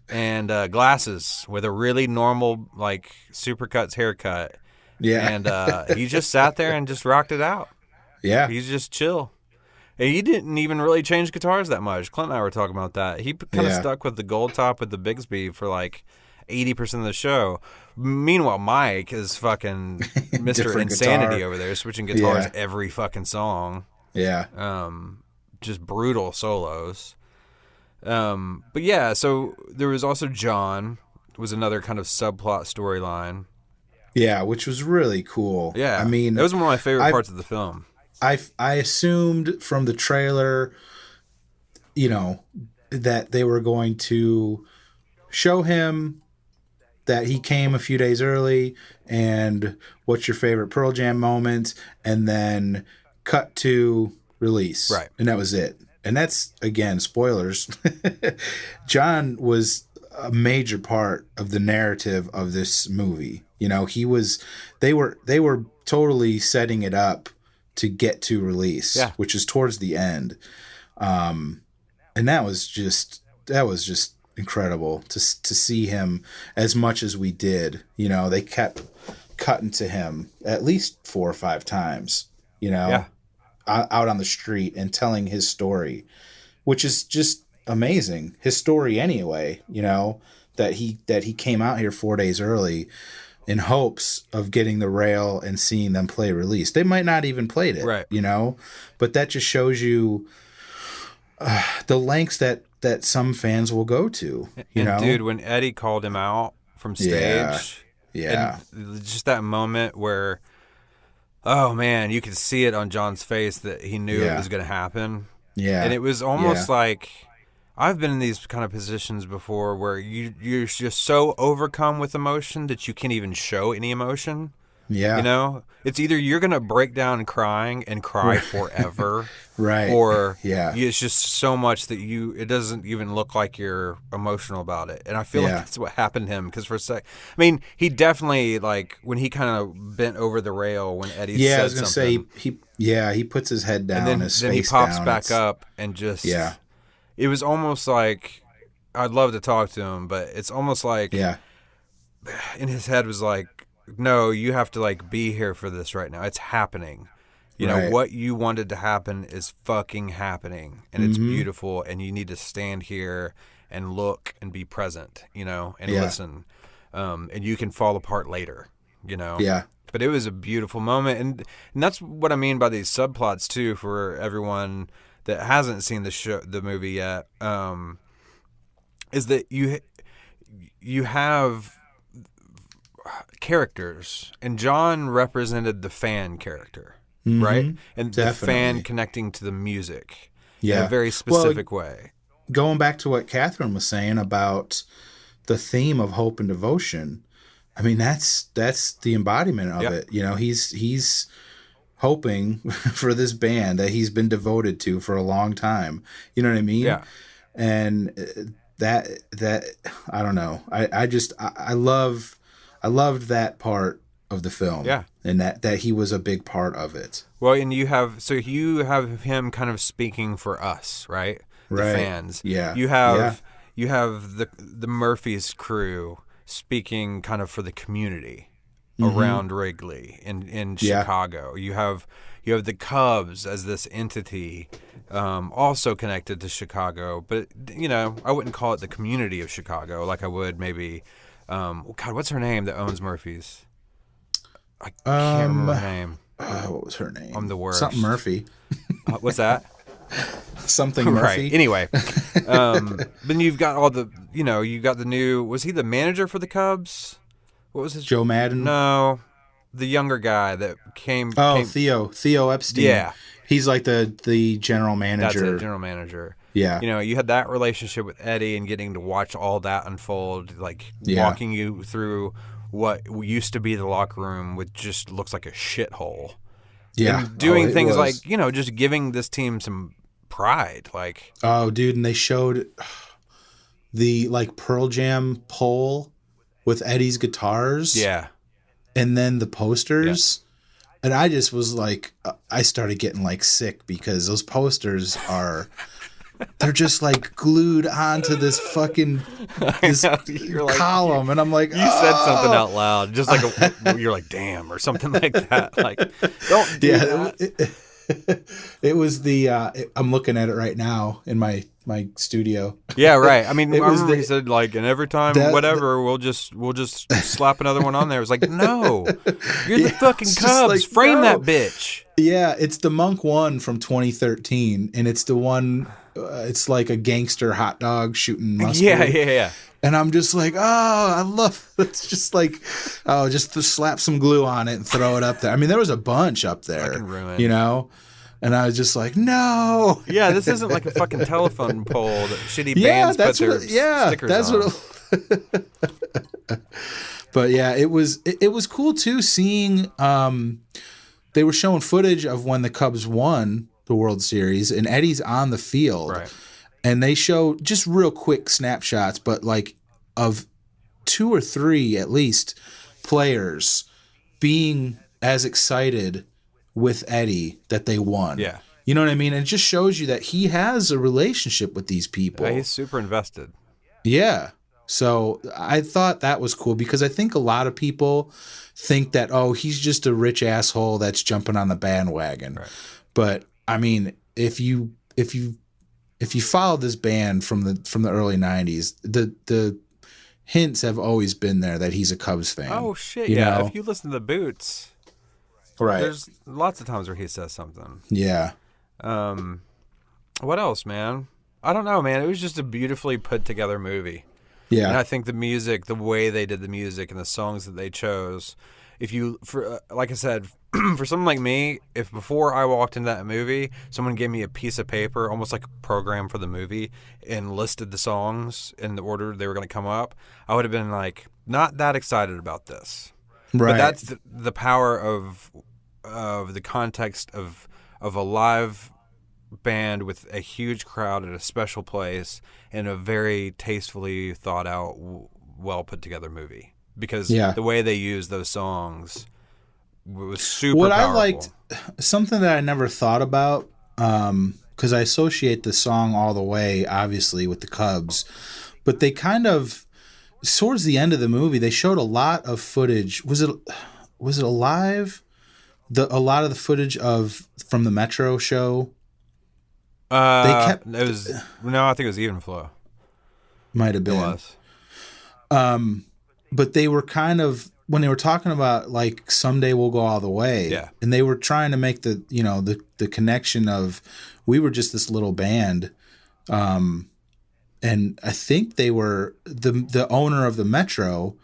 and glasses with a really normal like Supercuts haircut. Yeah, And he just sat there and just rocked it out. yeah, He's just chill. And he didn't even really change guitars that much. Clint and I were talking about that. He kind of Yeah. stuck with the gold top with the Bigsby for like 80% of the show. Meanwhile, Mike is fucking Mr. Different Insanity guitar. over there, switching guitars Yeah. every fucking song. yeah, Just brutal solos. But yeah, so there was also John, was another kind of subplot storyline. yeah, which was really cool. Yeah, I mean, that was one of my favorite I- parts of the film. I assumed from the trailer, that they were going to show him that he came a few days early and what's your favorite Pearl Jam moment, and then cut to release. Right. And that was it. And that's, again, spoilers. John was a major part of the narrative of this movie. They were totally setting it up to get to release, Yeah. which is towards the end. And that was just incredible to see him as much as we did. They kept cutting to him at least 4 or 5 times, Yeah. out on the street and telling his story, which is just amazing. His story anyway, that he came out here 4 days early in hopes of getting the rail and seeing them play release. They might not even played it, Right. But that just shows you the lengths that some fans will go to, And dude, when Eddie called him out from stage, Yeah. and just that moment where, oh man, you could see it on John's face that he knew it Yeah. was going to happen. Yeah. And it was almost Yeah. like, I've been in these kind of positions before where you're just so overcome with emotion that you can't even show any emotion. Yeah. It's either you're going to break down crying and cry forever, Right. or Yeah. it's just so much that it doesn't even look like you're emotional about it. And I feel like Yeah. that's what happened to him, because for a sec, I mean, he definitely, like, when he kind of bent over the rail when Eddie Yeah, I said was gonna something, say he puts his head down, and then his he face pops down. back It's- up and just, Yeah. it was almost like I'd love to talk to him, but it's almost like Yeah. in his head was like, no, you have to like be here for this right now. It's happening. You know, Right. what you wanted to happen is fucking happening, and it's beautiful, and you need to stand here and look and be present, you know, and Yeah. listen. And you can fall apart later, you know. Yeah. But it was a beautiful moment, and that's what I mean by these subplots too. For everyone that hasn't seen the movie yet, is that you have characters, and John represented the fan character, right? And the fan Definitely. connecting to the music in Yeah. a very specific way. Going back to what Catherine was saying about the theme of hope and devotion, I mean that's the embodiment of Yep. it. You know, he's hoping for this band that he's been devoted to for a long time. You know what I mean? Yeah. And that I don't know. I loved that part of the film. Yeah. And that he was a big part of it. Well, and you have him kind of speaking for us, right? The Right. fans. Yeah. You have Yeah. you have the Murphys crew speaking kind of for the community around Wrigley in Yeah. Chicago. You have the Cubs as this entity, also connected to Chicago, but you know, I wouldn't call it the community of Chicago like I would maybe. God, what's her name that owns Murphy's? I can't remember her name. What was her name? I'm the worst. Something Murphy. What's that? Something Murphy. Right. Anyway, then you've got all the, you know, you got the new. Was he the manager for the Cubs? What was his? Joe Madden. No, the younger guy that came. Oh, came, Theo Epstein. Yeah. He's like the general that's manager. it, general manager. Yeah. You know, you had that relationship with Eddie and getting to watch all that unfold, like Yeah. walking you through what used to be the locker room, which just looks like a shithole. Yeah. And doing Oh, it things was. like, you know, just giving this team some pride. Like, Oh, dude, and they showed the like Pearl Jam poll with Eddie's guitars. yeah. And then the posters. And I just was like, I started getting like sick because those posters are, they're just like glued onto this fucking this You're like- column, and I'm like, You said something out loud, just like you're like, damn, or something like that. Like, don't do that. It was the. I'm looking at it right now in my studio. Yeah, right. I mean, I It was remember the- he said like, and every time, that- whatever, we'll just slap another one on there. It was like, no, you're the fucking it's just Cubs. like, Frame no. that bitch. Yeah, it's the Monk one from 2013, and it's the one. It's like a gangster hot dog shooting mustard. Yeah. And I'm just like, oh, I love. It's just like, oh, just to slap some glue on it and throw it up there. I mean, there was a bunch up there, Fucking ruined. you know. And I was just like, no. Yeah, this isn't like a fucking telephone pole that shitty Yeah, bands that's put their what. Yeah, stickers that's on. what. But yeah, it was cool too seeing. They were showing footage of when the Cubs won the World Series, and Eddie's on the field, Right. and they show just real quick snapshots, but like of 2 or 3 at least players being as excited with Eddie that they won. Yeah. You know what I mean? And it just shows you that he has a relationship with these people. Yeah, he's super invested. Yeah. So I thought that was cool because I think a lot of people think that, oh, he's just a rich asshole that's jumping on the bandwagon. Right. But I mean, if you follow this band from the early 90s, the hints have always been there that he's a Cubs fan. Oh shit, you yeah. know? If you listen to the Boots, Right. there's lots of times where he says something. Yeah. What else, man? I don't know, man. It was just a beautifully put together movie. Yeah. And I think the music, the way they did the music and the songs that they chose, like I said, for someone like me, if before I walked into that movie, someone gave me a piece of paper, almost like a program for the movie, and listed the songs in the order they were going to come up, I would have been like, not that excited about this. Right. But that's the power of the context of a live band with a huge crowd at a special place and a very tastefully thought out, well put together movie. Because Yeah. the way they used those songs was super What powerful. I liked, something that I never thought about, because I associate the song All the Way, obviously, with the Cubs, but they kind of towards the end of the movie they showed a lot of footage. Was it Alive? A lot of the footage from the Metro show. I think it was Even Flow. Might have been. It was. But they were kind of, when they were talking about like someday we'll go all the way. Yeah. And they were trying to make the connection of, we were just this little band. And I think they were the owner of the Metro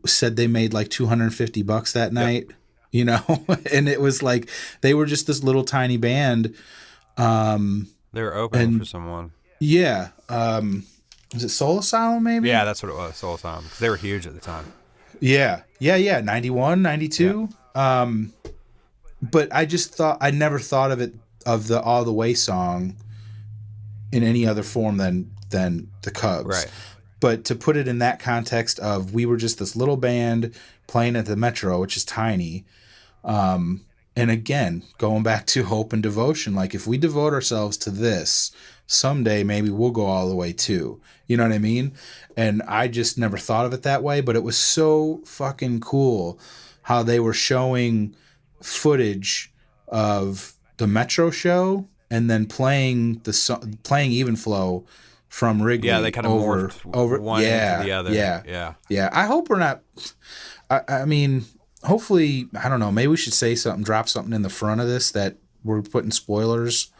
said they made like $250 that night, and it was like, they were just this little tiny band. They were opening for someone. Yeah. Was it Soul Asylum maybe? Yeah, that's what it was. Soul Asylum. 'Cause they were huge at the time. Yeah. 91, 92. Yeah. But I never thought of the All the Way song in any other form than the Cubs. Right. But to put it in that context of, we were just this little band playing at the Metro, which is tiny. And again, going back to hope and devotion, like if we devote ourselves to this, someday maybe we'll go all the way too. You know what I mean? And I just never thought of it that way, but it was so fucking cool how they were showing footage of the Metro show and then playing Even Flow from Wrigley. Yeah, they kind of morphed over one into the other. Yeah. I hope we're not. I mean, hopefully, I don't know. Maybe we should say something, drop something in the front of this that we're putting spoilers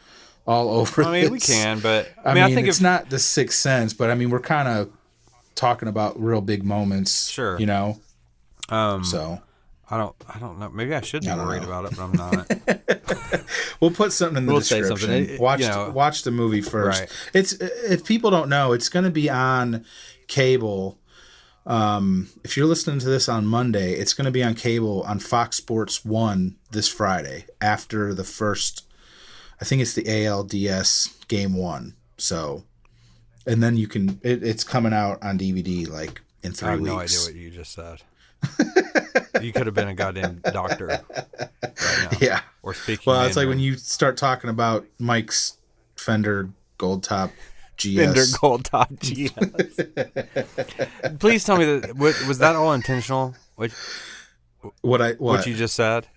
all over. I mean, this. we can, but I mean, I think it's not The Sixth Sense, but I mean, we're kind of talking about real big moments. Sure. So I don't know. Maybe I should be worried about it, but I'm not. we'll put something in the We'll say description. something. Watch the movie first. Right. It's, if people don't know, it's going to be on cable. If you're listening to this on Monday, it's going to be on cable on Fox Sports 1 this Friday after the first, I think it's the ALDS game 1. So, and then you can, it's coming out on DVD like in 3 weeks. I have no idea what you just said. You could have been a goddamn doctor right now. Yeah. Or speaking. Well, it's like Mandarin. when you start talking about Mike's Fender Gold Top GS. Fender Gold Top GS. Please tell me that was that all intentional? What you just said?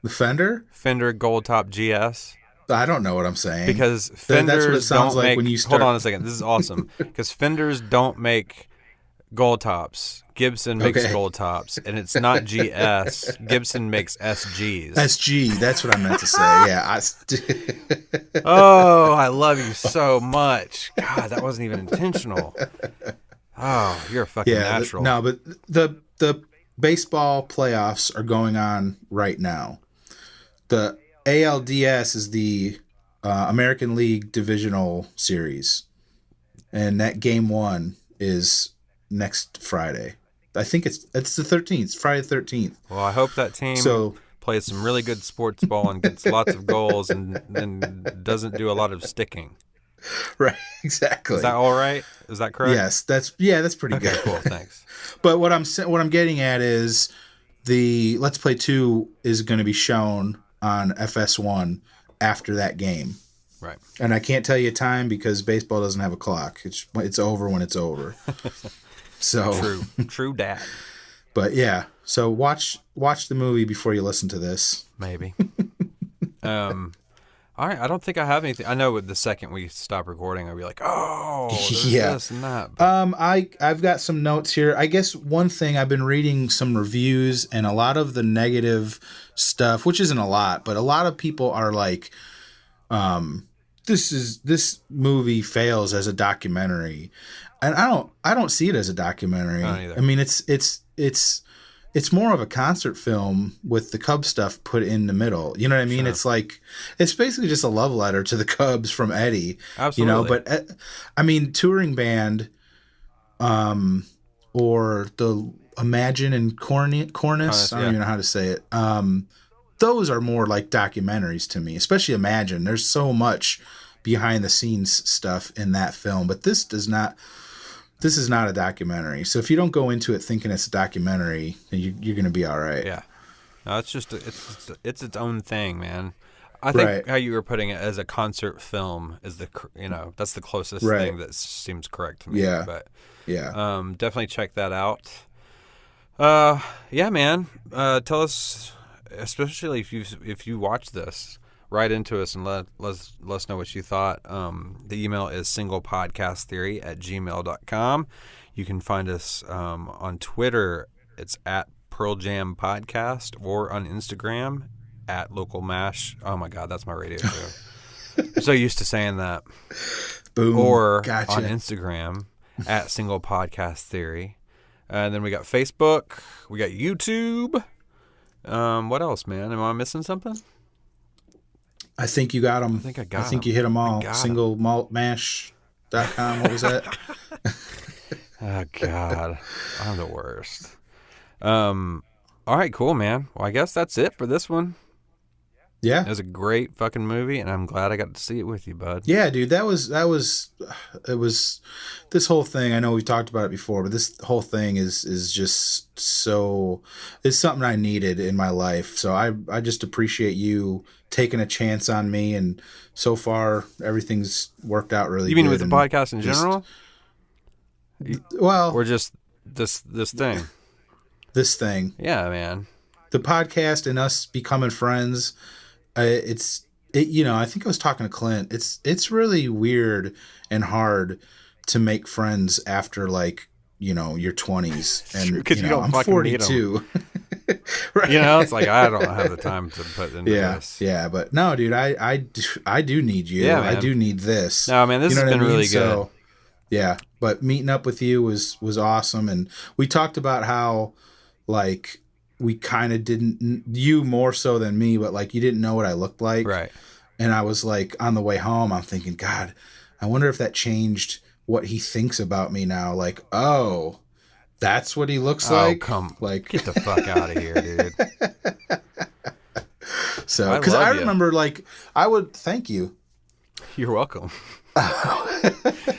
The Fender? Fender Gold Top GS. I don't know what I'm saying. Because Fenders that's what it sounds don't like make. when you start. Hold on a second. This is awesome. Because Fenders don't make gold tops. Gibson makes gold tops, and it's not GS. Gibson makes SGs. SG. That's what I meant to say. Yeah. Oh, I love you so much. God, that wasn't even intentional. Oh, you're a fucking natural. No, but the baseball playoffs are going on right now. The ALDS is the American League Divisional Series, and that game 1 is next Friday. I think it's the 13th. It's Friday the 13th. Well, I hope that team plays some really good sports ball and gets lots of goals and doesn't do a lot of sticking. Right, exactly. Is that all right? Is that correct? Yes, that's pretty good. Cool, thanks. But what I'm getting at is the Let's Play 2 is going to be shown on FS1 after that game. Right. And I can't tell you a time because baseball doesn't have a clock. It's over when it's over. So true dat. But yeah, so watch the movie before you listen to this. Maybe. All right, I don't think I have anything. I know the second we stop recording, I'll be like, oh, there's this and that. But... I've got some notes here. I guess one thing, I've been reading some reviews and a lot of the negative stuff, which isn't a lot, but a lot of people are like, this movie fails as a documentary. And I don't see it as a documentary. I mean, it's more of a concert film with the Cubs stuff put in the middle. You know what I mean? Sure. It's like, it's basically just a love letter to the Cubs from Eddie. Absolutely. But I mean, touring band, or the Imagine and Cornice, I don't even know how to say it. Those are more like documentaries to me, especially Imagine. There's so much behind the scenes stuff in that film, but this is not a documentary. So if you don't go into it thinking it's a documentary, then you're going to be all right. Yeah. No, it's just it's its own thing, man. I think Right. how you were putting it as a concert film is that's the closest Right. thing that seems correct to me. Yeah. But Yeah. definitely check that out. Yeah, man. Tell us, especially if you watch this, write into us and let us know what you thought. The email is singlepodcasttheory@gmail.com. You can find us on Twitter. It's at Pearl Jam Podcast, or on Instagram at Local Mash. Oh my God, that's my radio show. I'm so used to saying that. Boom. Or Gotcha. on Instagram at Single Podcast Theory. And then we got Facebook. We got YouTube. What else, man? Am I missing something? I think you got them. I think I got I think 'em. you hit them all. I got 'em. Singlemaltmash.com. What was that? Oh, God. I'm the worst. All right, cool, man. Well, I guess that's it for this one. Yeah. It was a great fucking movie, and I'm glad I got to see it with you, bud. Yeah, dude, it was this whole thing. I know we've talked about it before, but this whole thing is just so, it's something I needed in my life. So I just appreciate you taking a chance on me, and so far everything's worked out really good. You mean with the and podcast in just- general? Well, Or just this thing? this thing, Yeah, man. the podcast and us becoming friends, I think I was talking to Clint. It's really weird and hard to make friends after, like, your 20s, and 'Cause you don't I'm fucking meet 'em. 42. Right. It's like I don't have the time to put into this. Yeah, but no, dude, I do need you. Yeah, I man. do need this. No, man, this You know has what been I mean? really good. So, yeah, but meeting up with you was awesome, and we talked about how, like, we kind of didn't, you more so than me, but like you didn't know what I looked like, Right. And I was like, on the way home, I'm thinking, God, I wonder if that changed what he thinks about me now. Like, oh, that's what he looks like. Come, like, get the fuck out of here, dude. so I because love I ya. remember, like, I would thank you. You're welcome.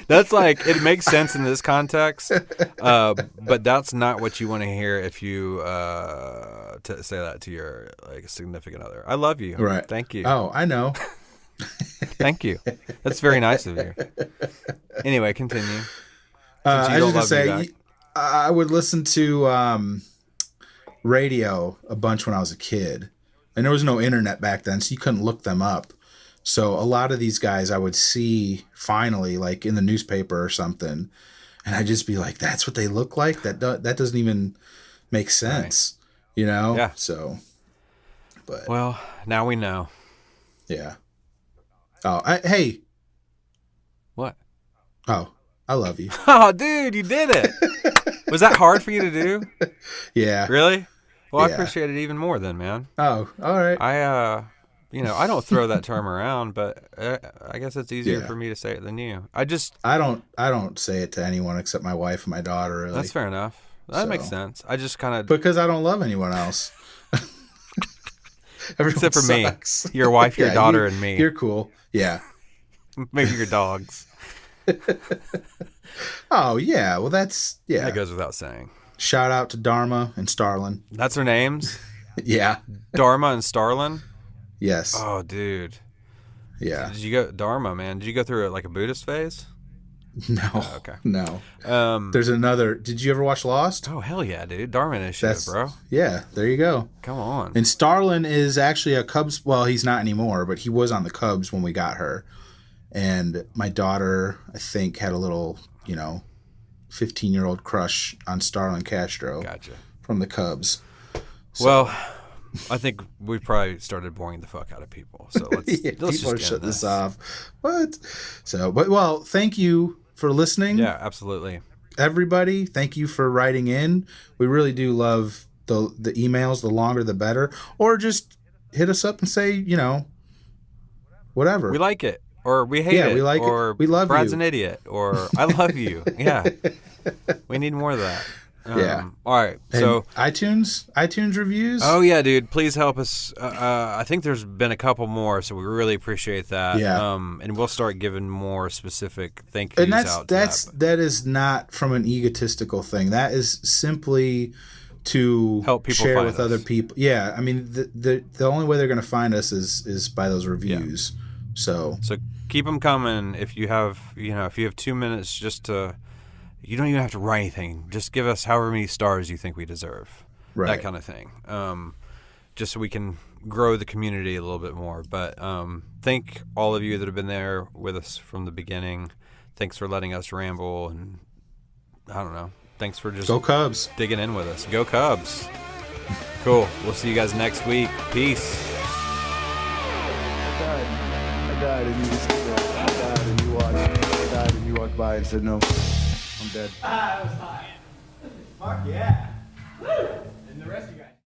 That's like, it makes sense in this context, but that's not what you want to hear if you to say that to your, like, significant other. I love you. Right. Thank you. Oh, I know. Thank you. That's very nice of you. Anyway, continue. Since you I don't was gonna love me say, back. I would listen to radio a bunch when I was a kid, and there was no internet back then, so you couldn't look them up. So a lot of these guys I would see finally, like, in the newspaper or something, and I'd just be like, "That's what they look like? That doesn't even make sense," Yeah. So, but Well, now we know. yeah. Oh, hey. What? Oh, I love you. Oh, dude, you did it. Was that hard for you to do? Yeah. Really? Well, I Yeah. appreciate it even more then, man. Oh, all right. I don't throw that term around, but I guess it's easier Yeah. for me to say it than you. I don't say it to anyone except my wife and my daughter. Really. That's fair enough. That makes So. sense. I just kind of, Because I don't love anyone else. Everyone except for sucks. me, your wife, your Yeah, daughter, and me. You're cool. Yeah. Maybe your dogs. Oh, yeah. Well, that's, yeah. That goes without saying. Shout out to Dharma and Starlin. That's their names? Yeah. Dharma and Starlin? Yes. Oh, dude. Yeah. Did you go, Dharma, man, did you go through like a Buddhist phase? No. okay. No. Um, There's another. Did you ever watch Lost? oh, hell yeah, dude. Dharma initiative, That's, bro. Yeah. There you go. Come on. And Starlin is actually a Cubs. Well, he's not anymore, but he was on the Cubs when we got her. And my daughter, I think, had a little, 15-year-old crush on Starlin Castro Gotcha. from the Cubs. Well, I think we probably started boring the fuck out of people. So let's, Yeah, let's people just are end shutting this off. What? So, well, thank you for listening. Yeah, absolutely. Everybody, thank you for writing in. We really do love the emails. The longer, the better. Or just hit us up and say, whatever. We like it, or we hate Yeah, it, we like it. or We love Brad's you. an idiot, or I love you. Yeah, we need more of that. Yeah. All right. And So, iTunes reviews. oh yeah, dude, please help us. I think there's been a couple more, so we really appreciate that. Yeah. And we'll start giving more specific thank yous And out. that is not from an egotistical thing. That is simply to help people share find with us. other people. Yeah, I mean, the only way they're going to find us is by those reviews. So keep them coming. If you have 2 minutes, just to, you don't even have to write anything. Just give us however many stars you think we deserve. Right. That kind of thing. Just so we can grow the community a little bit more. But thank all of you that have been there with us from the beginning. Thanks for letting us ramble, and I don't know. Thanks for just go Cubs. digging in with us. Go Cubs. Cool. We'll see you guys next week. Peace. I died and you just I died and you watched. I died and you walked by and said no. I'm dead. That was fine. Fuck yeah. Woo! And the rest of you guys.